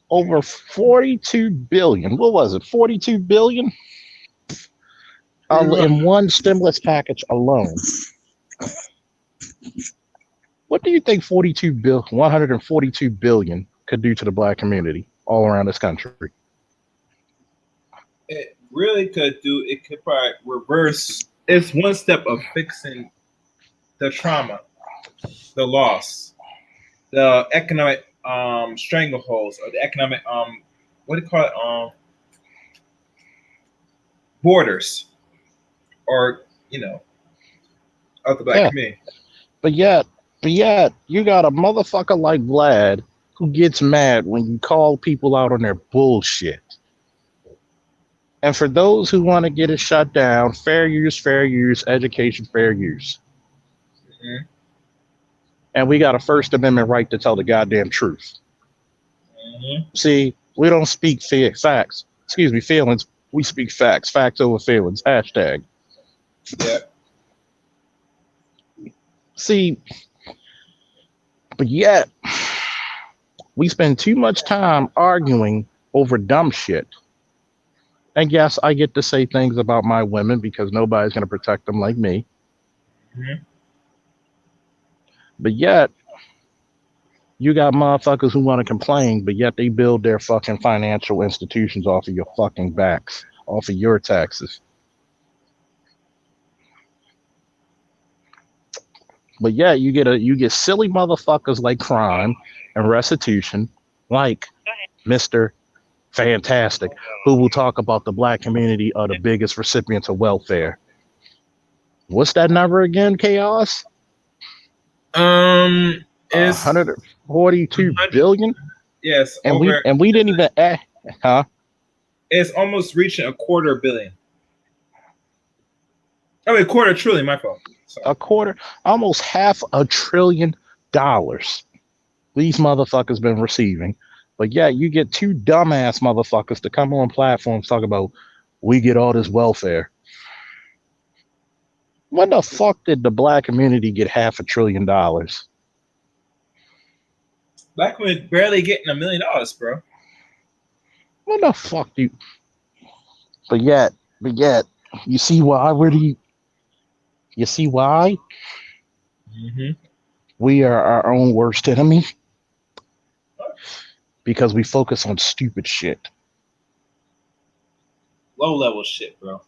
over 42 billion. What was it? 42 billion in one stimulus package alone. What do you think 142 billion could do to the black community all around this country? It really could do. It could probably reverse. It's one step of fixing the trauma, the loss, the economic strangleholds, or the economic what do you call it? Borders, or of the black community. But yet, you got a motherfucker like Vlad who gets mad when you call people out on their bullshit. And for those who want to get it shut down, fair use, education, fair use. Mm-hmm. And we got a First Amendment right to tell the goddamn truth. Mm-hmm. See, we don't speak facts. Excuse me, feelings. We speak facts. Facts over feelings. Hashtag. Yeah. See, but yet, we spend too much time arguing over dumb shit. And yes, I get to say things about my women because nobody's going to protect them like me. Mm-hmm. But yet, you got motherfuckers who want to complain, but yet they build their fucking financial institutions off of your fucking backs, off of your taxes. But yeah, you get silly motherfuckers like crime and restitution, like Mr. Fantastic, who will talk about the black community are the biggest recipients of welfare. What's that number again, Chaos? It's 142 billion. Yes, and we didn't even huh? It's almost reaching $250 billion. I mean, $250 trillion. My fault. Sorry. Almost $500 billion. These motherfuckers been receiving. But yeah, you get two dumbass motherfuckers to come on platforms talk about we get all this welfare. When the fuck did the black community get $500 billion? Black women barely getting $1 million, bro. When the fuck do you? But yet, you see why? You see why? Mm-hmm. We are our own worst enemy. Because we focus on stupid shit. Low level shit, bro.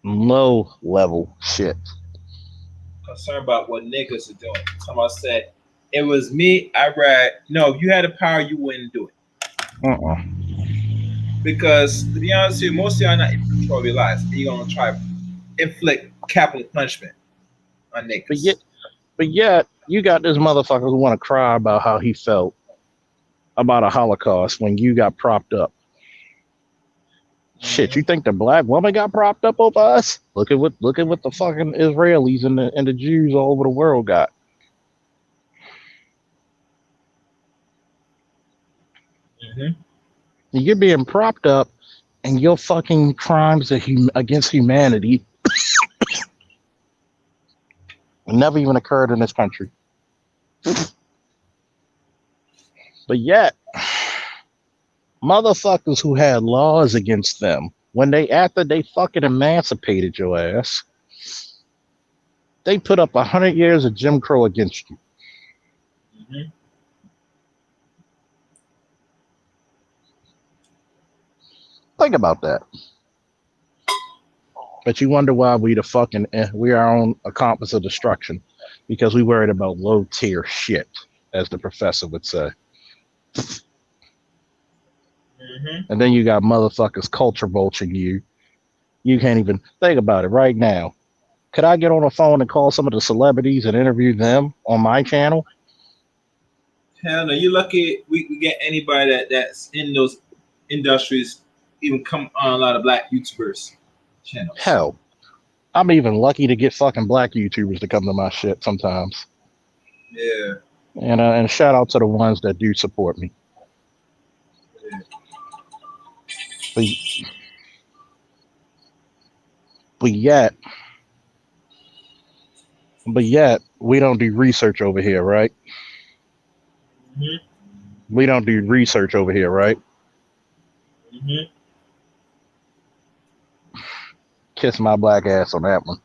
Low level shit. Concerned about what niggas are doing. Somebody said, it was me, I read, no, if you had the power, you wouldn't do it. Uh-uh. Because, to be honest with you, most of y'all not in control of your lives. And you're going to try to inflict capital punishment on But yet, niggas. you got this motherfucker who want to cry about how he felt about a Holocaust when you got propped up. Shit, you think the black woman got propped up over us? Look at what the fucking Israelis and the Jews all over the world got. Mm-hmm. You're being propped up, and your fucking crimes against humanity never even occurred in this country. But yet, motherfuckers who had laws against them, after they fucking emancipated your ass, they put up 100 years of Jim Crow against you. Mm-hmm. Think about that. But you wonder why we our own accomplice of destruction, because we worried about low tier shit, as the professor would say. Mm-hmm. And then you got motherfuckers culture vulturing you. You can't even think about it right now. Could I get on the phone and call some of the celebrities and interview them on my channel? Hell no, you're lucky we get anybody that's in those industries even come on a lot of black YouTubers channels. Hell, I'm even lucky to get fucking black YouTubers to come to my shit sometimes. Yeah. And shout out to the ones that do support me. Yeah. But yet, we don't do research over here, right? Mm-hmm. We don't do research over here, right? Mm-hmm. Kiss my black ass on that one.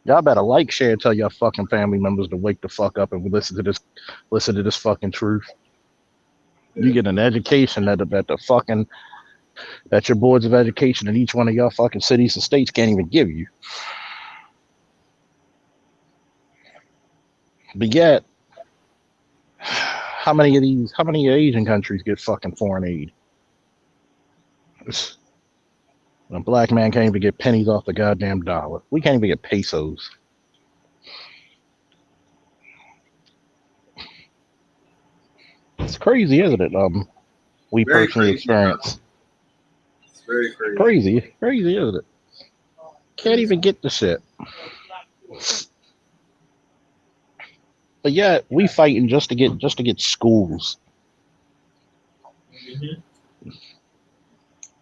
Y'all better like, share, and tell your fucking family members to wake the fuck up and listen to this fucking truth. You get an education that your boards of education in each one of your fucking cities and states can't even give you. But yet, how many Asian countries get fucking foreign aid? A black man can't even get pennies off the goddamn dollar. We can't even get pesos. It's crazy, isn't it? We Very personally crazy, experience. It's very crazy. Crazy, isn't it? Can't even get the shit. But yet, we fighting just to get schools. Mm-hmm.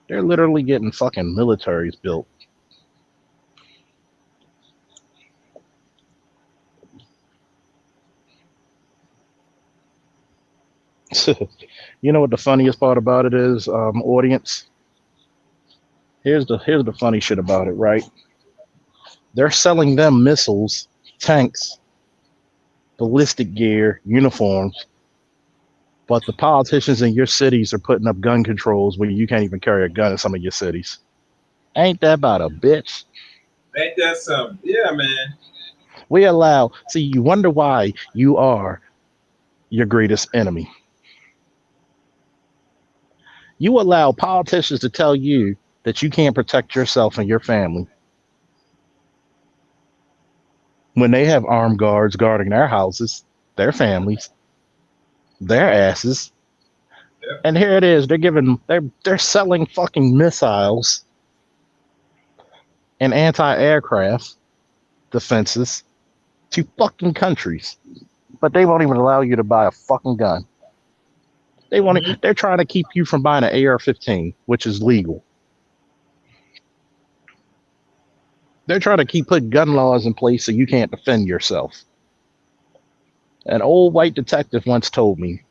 They're literally getting fucking militaries built. You know what the funniest part about it is, audience? Here's the funny shit about it, right? They're selling them missiles, tanks, ballistic gear, uniforms, but the politicians in your cities are putting up gun controls where you can't even carry a gun in some of your cities. Ain't that about a bitch? Ain't that something? Yeah, man. You wonder why you are your greatest enemy. You allow politicians to tell you that you can't protect yourself and your family when they have armed guards guarding their houses, their families, their asses. Yep. And here it is, they're selling fucking missiles and anti-aircraft defenses to fucking countries, but they won't even allow you to buy a fucking gun. They're trying to keep you from buying an AR-15, which is legal. They're trying to keep putting gun laws in place so you can't defend yourself. An old white detective once told me,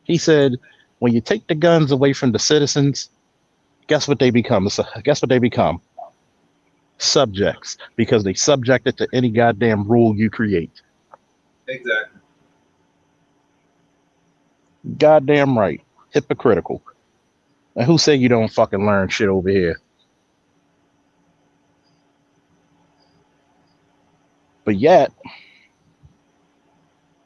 he said, when you take the guns away from the citizens, guess what they become? Subjects, because they subject it to any goddamn rule you create. Exactly. Goddamn right. Hypocritical. And who said you don't fucking learn shit over here? But yet,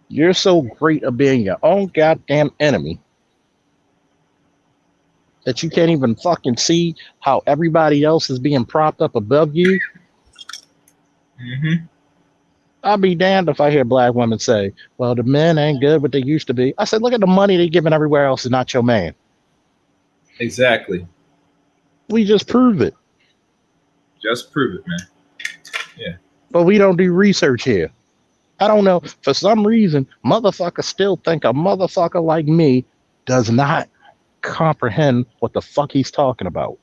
you're so great at being your own goddamn enemy that you can't even fucking see how everybody else is being propped up above you. Mm-hmm. I'll be damned if I hear black women say, well, the men ain't good what they used to be. I said, look at the money they're giving everywhere else and not your man. Exactly. We just prove it. Just prove it, man. But we don't do research here. I don't know. For some reason, motherfuckers still think a motherfucker like me does not comprehend what the fuck he's talking about.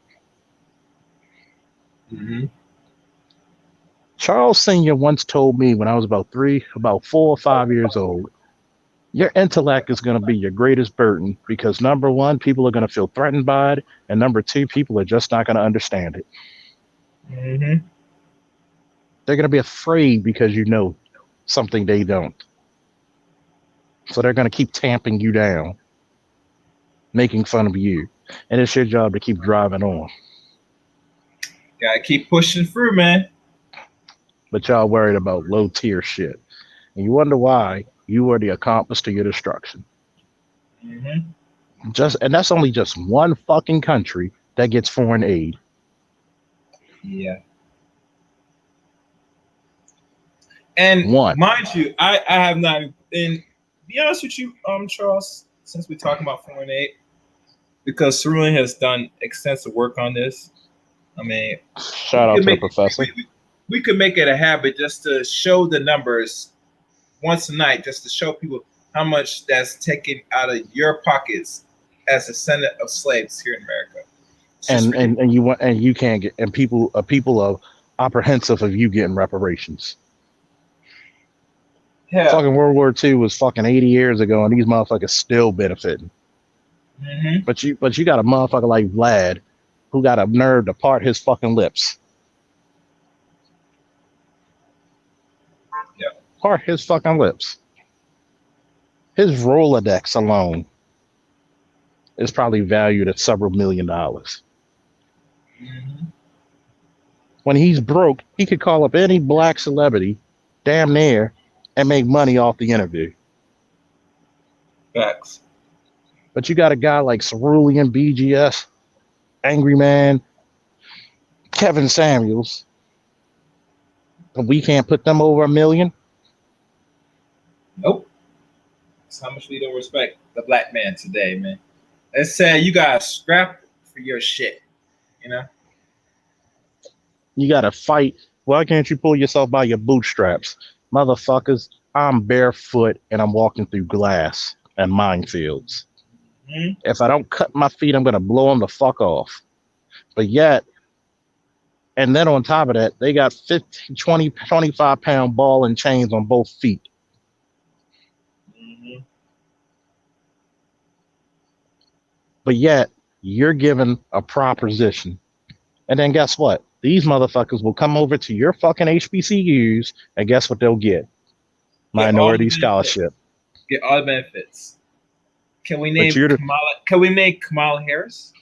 Mm-hmm. Charles Sr. once told me when I was about 4 or 5 years old, your intellect is going to be your greatest burden because number one, people are going to feel threatened by it. And number two, people are just not going to understand it. Mm-hmm. They're going to be afraid because you know something they don't. So they're going to keep tamping you down, making fun of you. And it's your job to keep driving on. Gotta keep pushing through, man. But y'all worried about low tier shit. And you wonder why you are the accomplice to your destruction. Mm-hmm. And that's only just one fucking country that gets foreign aid. Yeah. And One. mind you, I have not. And be honest with you, Charles, since we're talking about foreign aid, because Cerulean has done extensive work on this. I mean, Shout out to the professor. We could make it a habit just to show the numbers once a night, just to show people how much that's taken out of your pockets as a descendant of slaves here in America. And you can't get, and people are apprehensive of you getting reparations. Yeah. Fucking World War II was fucking 80 years ago, and these motherfuckers still benefiting. Mm-hmm. But you got a motherfucker like Vlad, who got a nerve to part his fucking lips. Yeah. Part his fucking lips. His Rolodex alone is probably valued at several $1 million. Mm-hmm. When he's broke, he could call up any black celebrity, damn near, and make money off the interview. Facts. But you got a guy like Cerulean, BGS, Angry Man, Kevin Samuels, but we can't put them over $1 million. Nope. That's how much we don't respect the black man today, man. It's sad you gotta scrap for your shit, you know? You got to fight. Why can't you pull yourself by your bootstraps? Motherfuckers, I'm barefoot and I'm walking through glass and minefields. Mm-hmm. If I don't cut my feet, I'm going to blow them the fuck off. But yet, and then on top of that, they got 15, 20, 25-pound ball and chains on both feet. Mm-hmm. But yet, you're given a proposition. And then guess what? These motherfuckers will come over to your fucking HBCUs, and guess what they'll get? Minority scholarship. Get all the benefits. Can we name But Kamala? Can we make Kamala Harris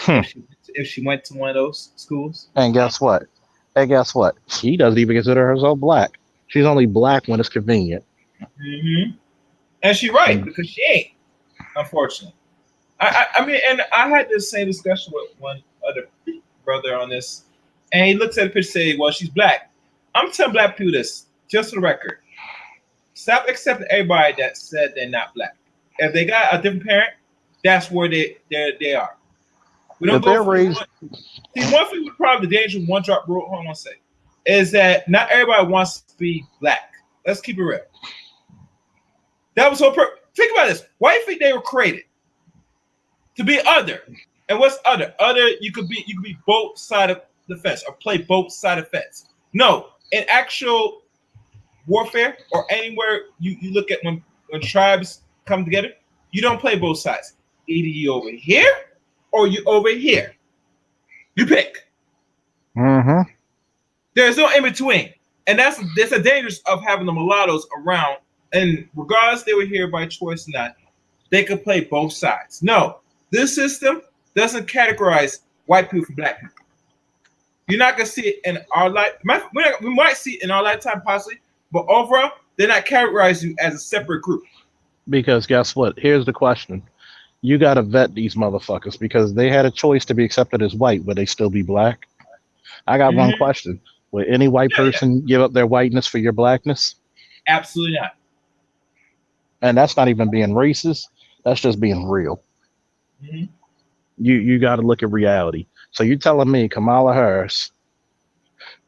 if she went to one of those schools? And guess what? She doesn't even consider herself black. She's only black when it's convenient. Mm-hmm. And she's right, because she ain't, unfortunately. I mean, and I had the same discussion with one other brother on this, and he looks at the picture and say, well, she's black. I'm telling black people this, just for the record. Stop accepting everybody that said they're not black. If they got a different parent, that's where they are. We don't go for See, one thing with probably the danger of one drop rule, hold on a second, is that not everybody wants to be black. Let's keep it real. That was so think about this. Why do you think they were created? To be other. And what's other? Other, you could be both sides of the fence or play both sides of the fence. No, in actual warfare or anywhere you look at when tribes come together, you don't play both sides. Either you over here or you over here. You pick. Mm-hmm. There's no in between. And that's a dangerous of having the mulattoes around. And regardless they were here by choice or not, they could play both sides. No, this system doesn't categorize white people from black people. You're not gonna see it in our life. We might see it in our lifetime possibly, but overall, they're not categorizing you as a separate group. Because guess what? Here's the question. You got to vet these motherfuckers because they had a choice to be accepted as white, but they still be black. I got one question. Would any white person give up their whiteness for your blackness? Absolutely not. And that's not even being racist. That's just being real. Mm-hmm. You got to look at reality. So you're telling me Kamala Harris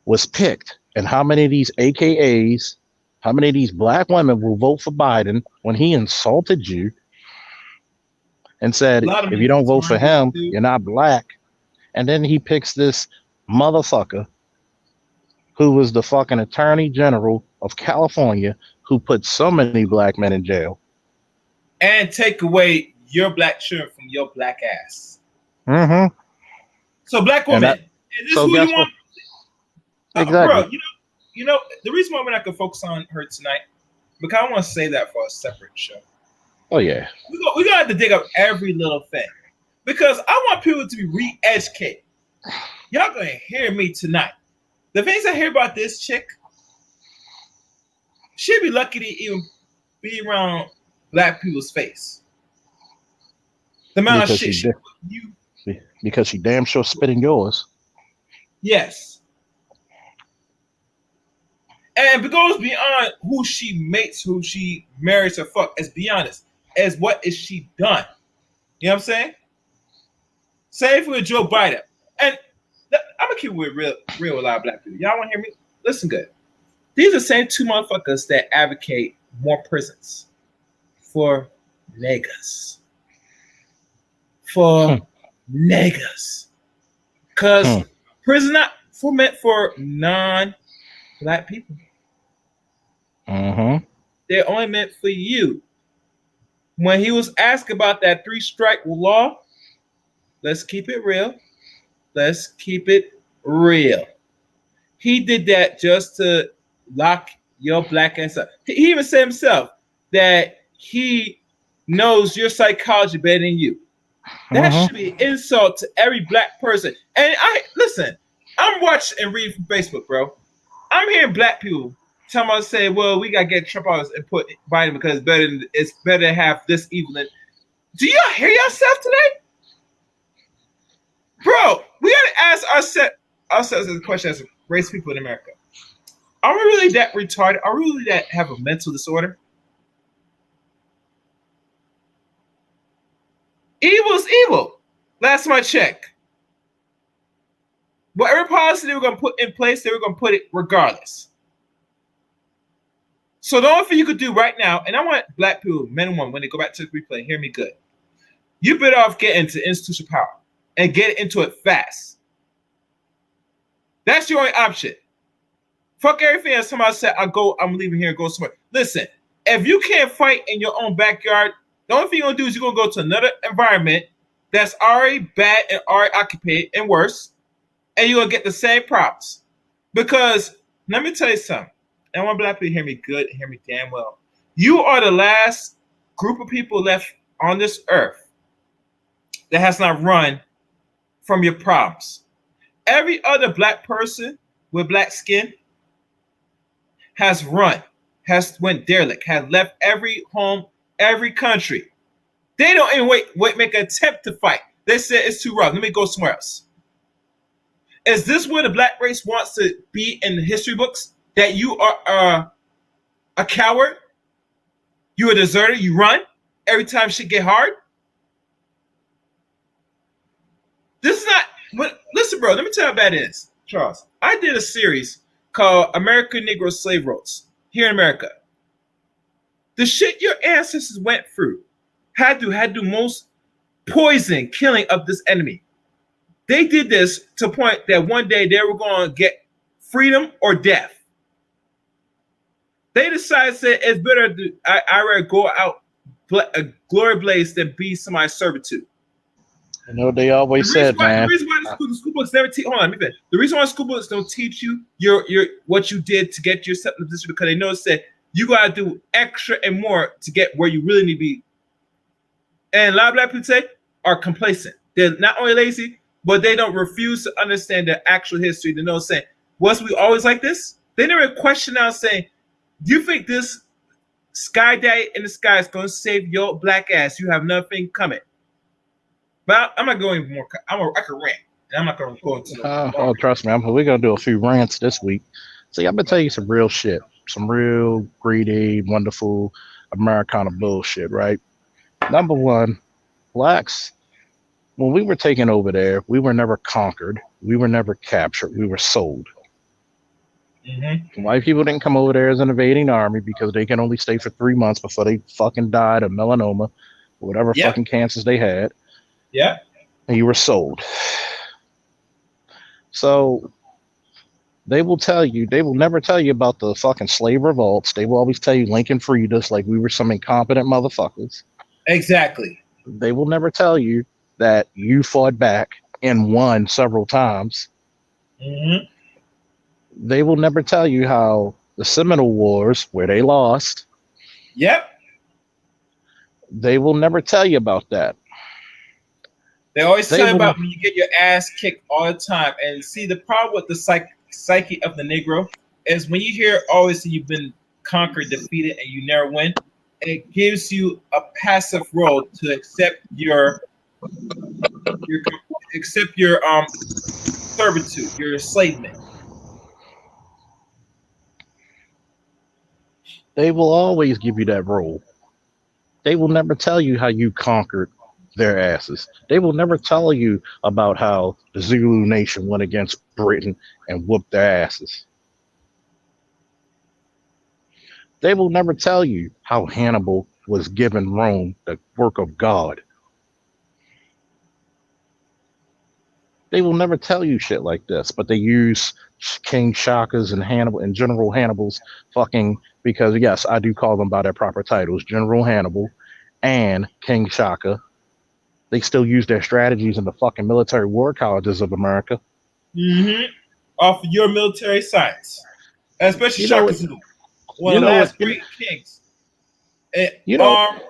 was picked, and how many of these AKAs, how many of these black women will vote for Biden when he insulted you and said, if you don't vote for him, you're not black. And then he picks this motherfucker who was the fucking attorney general of California who put so many black men in jail. And take away your black children from your black ass. Mm-hmm. So black woman, is this so who you want? Exactly. Bro, you know, the reason why we're not gonna focus on her tonight, because I want to say that for a separate show. Oh yeah. We gonna have to dig up every little thing. Because I want people to be re-educated. Y'all gonna hear me tonight. The things I hear about this chick, she'd be lucky to even be around black people's face. The amount of shit because she damn sure spit in yours. Yes. And it goes beyond who she mates, who she marries or fuck. Let's be honest. As what is she done? You know what I'm saying? Same with Joe Biden. And I'm gonna keep it real with a lot of black people. Y'all wanna hear me? Listen good. These are the same two motherfuckers that advocate more prisons for niggas. For niggas. Because prison not meant for non-black people. Mm-hmm. They're only meant for you. When he was asked about that 3-strike law, let's keep it real. Let's keep it real. He did that just to lock your black ass up. He even said himself that he knows your psychology better than you. That should be an insult to every black person. And I'm watching and reading from Facebook, bro. I'm hearing black people say, well, we gotta get Trump out and put Biden because it's better to have this evil than. Do y'all hear yourself today? Bro, we gotta ask ourselves the question as race people in America. Are we really that retarded? Are we really that have a mental disorder? Evil is evil. Last time I checked. Whatever policy they were going to put in place, they were going to put it regardless. So the only thing you could do right now, and I want black people, men and women, when they go back to the replay, hear me good. You better off getting into institutional power and get into it fast. That's your only option. Fuck everything else. Somebody said, I'm leaving here and go somewhere. Listen, if you can't fight in your own backyard, the only thing you're going to do is you're going to go to another environment that's already bad and already occupied and worse, and you're going to get the same problems. Because, let me tell you something. And I want black people to hear me good, hear me damn well. You are the last group of people left on this earth that has not run from your problems. Every other black person with black skin has run, has went derelict, has left every home, every country. They don't even make an attempt to fight. They said it's too rough. Let me go somewhere else. Is this where the black race wants to be in the history books? That you are a coward? You a deserter? You run every time shit get hard? This is not. Listen, bro. Let me tell you how bad it is, Charles. I did a series called American Negro Slave Roads here in America. The shit your ancestors went through had the most poison killing of this enemy. They did this to the point that one day they were going to get freedom or death. They decided that it's better to I rather go out a glory blaze than be somebody's servitude. You know what they always said, man. The reason why the school books never teach. Hold on, let me finish. The reason why school books don't teach you your what you did to get yourself in the position because they know that you gotta do extra and more to get where you really need to be. And a lot of black people say are complacent. They're not only lazy, but they don't refuse to understand the actual history. They know saying, was we always like this? They never question now saying, do you think this sky daddy in the sky is going to save your black ass? You have nothing coming. But I'm not going more. I can rant. And I'm not going to go into Oh, trust me, we're gonna do a few rants this week. See, I'm gonna tell you some real shit, some real greedy, wonderful Americana bullshit. Right? Number one, blacks. When we were taken over there, we were never conquered. We were never captured. We were sold. Mm-hmm. White people didn't come over there as an invading army because they can only stay for 3 months before they fucking died of melanoma, or whatever Yep. fucking cancers they had. Yeah. And you were sold. So they will tell you, they will never tell you about the fucking slave revolts. They will always tell you Lincoln freed us like we were some incompetent motherfuckers. Exactly. They will never tell you that you fought back and won several times. Mm-hmm. They will never tell you how the Seminole Wars, where they lost, Yep. they will never tell you about that. They always They tell you will- about when you get your ass kicked all the time. And see, the problem with the psyche of the Negro is when you hear always that you've been conquered, defeated, and you never win, it gives you a passive role to accept your servitude, your enslavement. They will always give you that role. They will never tell you how you conquered their asses. They will never tell you about how the Zulu nation went against Britain and whooped their asses. They will never tell you how Hannibal was given Rome, the work of God. They will never tell you shit like this, but they use King Shaka's and Hannibal and General Hannibal's fucking, because yes, I do call them by their proper titles, General Hannibal and King Shaka. They still use their strategies in the fucking military war colleges of America. Mm-hmm. Off of your military science, especially You know Shaka what- Zulu, one you of the know last what- great kings. And, You know-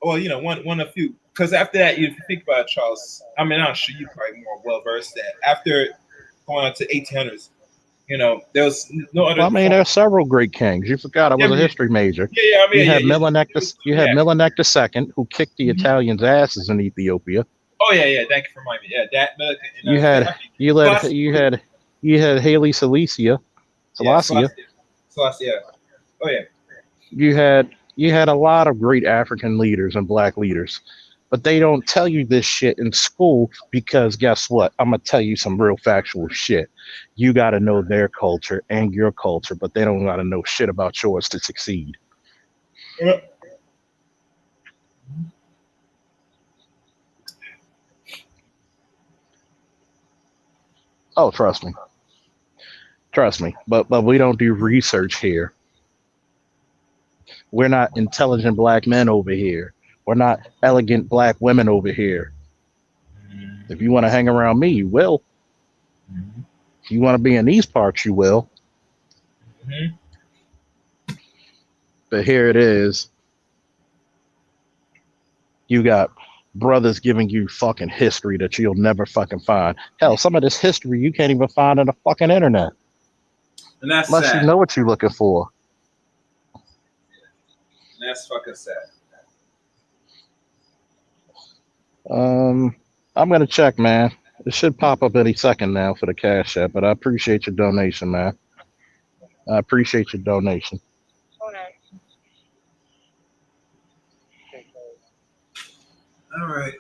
one of few. Because after that, if you think about it, Charles, I mean, I'm sure you're probably more well versed that after going on to 1800s, there was no other. Well, I mean, there are several great kings. You forgot I was Yeah, a history major. yeah, I mean, You had yeah. Menelik II, who kicked the Mhm. Italians' asses in Ethiopia. Oh yeah. Thank you for reminding me. Yeah, that. And, You had Selassie. you had Haile Selassie. Selassie. Yeah. Oh yeah. You had a lot of great African leaders and black leaders, but they don't tell you this shit in school because guess what? I'm gonna tell you some real factual shit. You got to know their culture and your culture, but they don't got to know shit about yours to succeed. Yeah. Oh, trust me. But we don't do research here. We're not intelligent black men over here. We're not elegant black women over here. If you want to hang around me, you will. Mhm. If you want to be in these parts, you will. Mhm. But here it is. You got brothers giving you fucking history that you'll never fucking find. Hell, some of this history you can't even find on the fucking internet. And that's Unless sad. you know what you're looking for. And that's fucking sad. I'm gonna check, man. It should pop up any second now for the Cash App, but I appreciate your donation, man. I appreciate your donation. All right.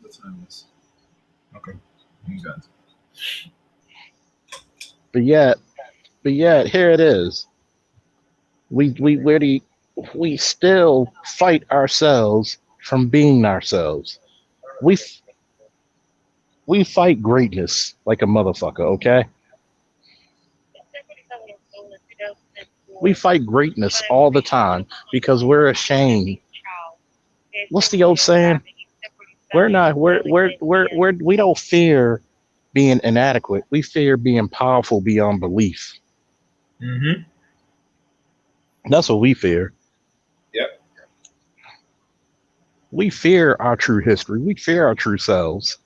What time is? Okay. You got it. But yet, here it is. We still fight ourselves from being ourselves. We fight greatness like a motherfucker, okay? We fight greatness all the time because we're ashamed. What's the old saying? We don't fear being inadequate. We fear being powerful beyond belief. Mm-hmm. That's what we fear. Yep. We fear our true history. We fear our true selves.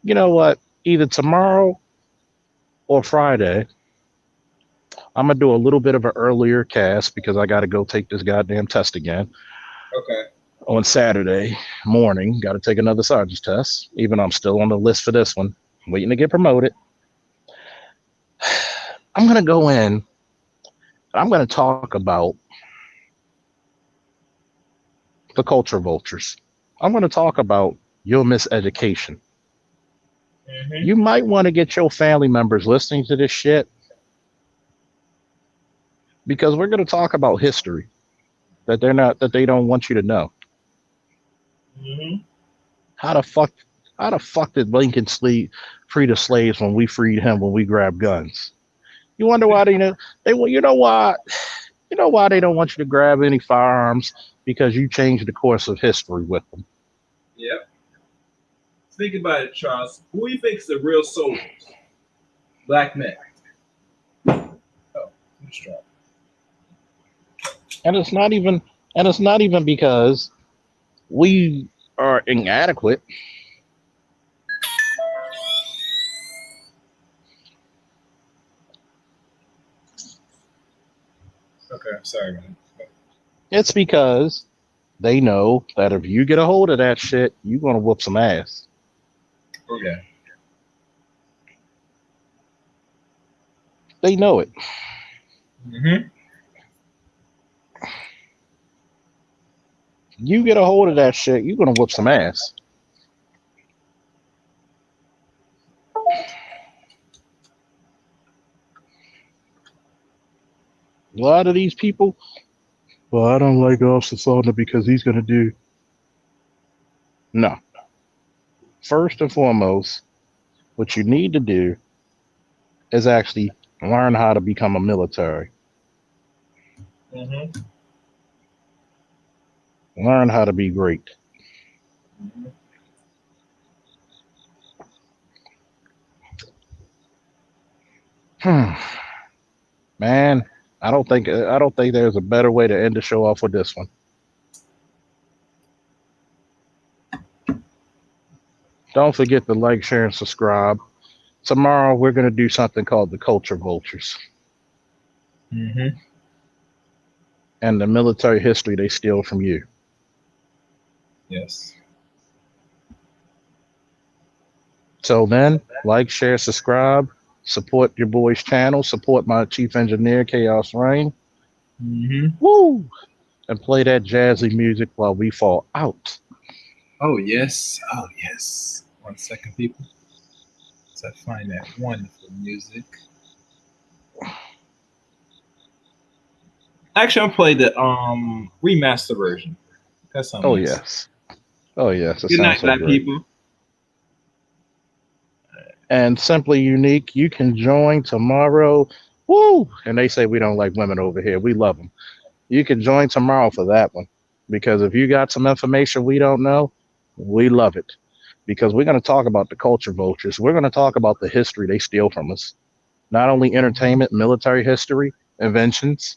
You know what? Either tomorrow or Friday, I'm gonna do a little bit of an earlier cast because I gotta go take this goddamn test again Okay. on Saturday morning. Got to take another sergeant's test. Even though I'm still on the list for this one, waiting to get promoted. I'm gonna go in. I'm gonna talk about the culture vultures. I'm gonna talk about your miseducation. Mm-hmm. You might want to get your family members listening to this shit because we're going to talk about history that they don't want you to know. Mm-hmm. How the fuck did Lincoln free the slaves when we freed him when we grabbed guns? You wonder why you know why they don't want you to grab any firearms because you changed the course of history with them. Yep. Think about it, Charles. Who do you think is the real soldiers? Black men. Oh, let's try. And it's not even because we are inadequate. Okay, sorry, man. It's because they know that if you get a hold of that shit, you're gonna whoop some ass. Okay. They know it. Mm-hmm. You get a hold of that shit, you're gonna whoop some ass. A lot of these people, well, I don't like Officer Saldana because he's gonna do. No. First and foremost, what you need to do is actually learn how to become a military. Mm-hmm. Learn how to be great. Mm-hmm. Man, I don't think there's a better way to end the show off with this one. Don't forget to like, share, and subscribe. Tomorrow we're gonna do something called the Culture Vultures Mm-hmm. and the military history they steal from you. Yes. Till then, like, share, subscribe, support your boy's channel, support my chief engineer, Chaos Rain. Mm-hmm. Woo! And play that jazzy music while we fall out. Oh yes. Oh yes. 1 second, people. So I find that wonderful music. Actually, I'll play the remaster version. That's something Oh nice. yes. Oh yes. It Good sounds night, so black great. people. And Simply Unique, you can join tomorrow. Woo! And they say we don't like women over here. We love them. You can join tomorrow for that one. Because if you got some information we don't know, we love it. Because we're going to talk about the culture vultures. We're going to talk about the history they steal from us. Not only entertainment, military history, inventions.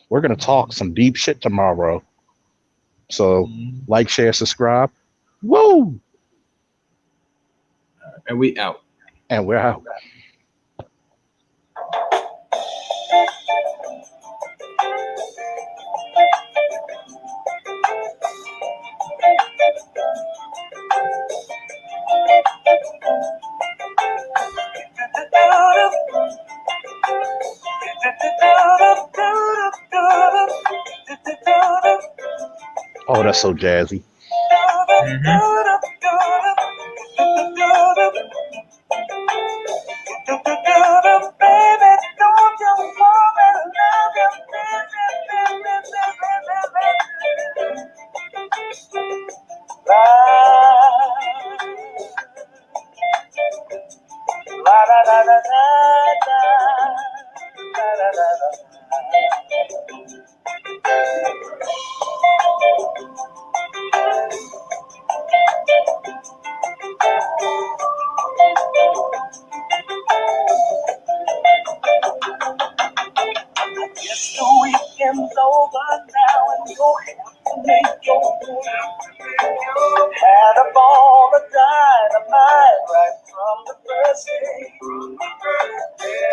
We're going to talk some deep shit tomorrow. So, like, share, subscribe. Woo! And we out. And we're out. Oh, that's so jazzy. Yes, the weekend's over now and you're make your move. Had a ball of dynamite right from the first day.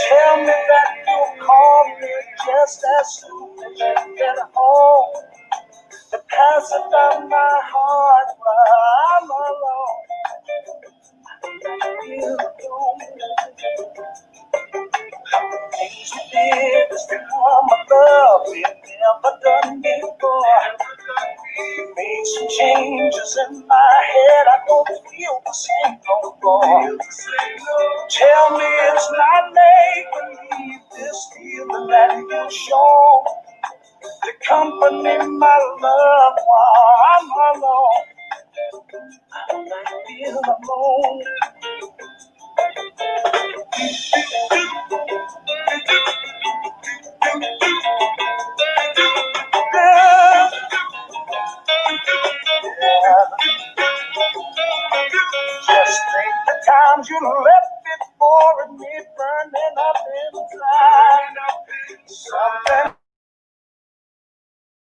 Tell me that you'll call me just as soon as you get home. To pacify my heart while I'm alone. You things you did is become a love we've never done before. Made some changes in my head, I don't feel the same no more. Tell me it's not make believe this feeling that you show. To company my love while I'm alone. I feel alone. Just think the times you left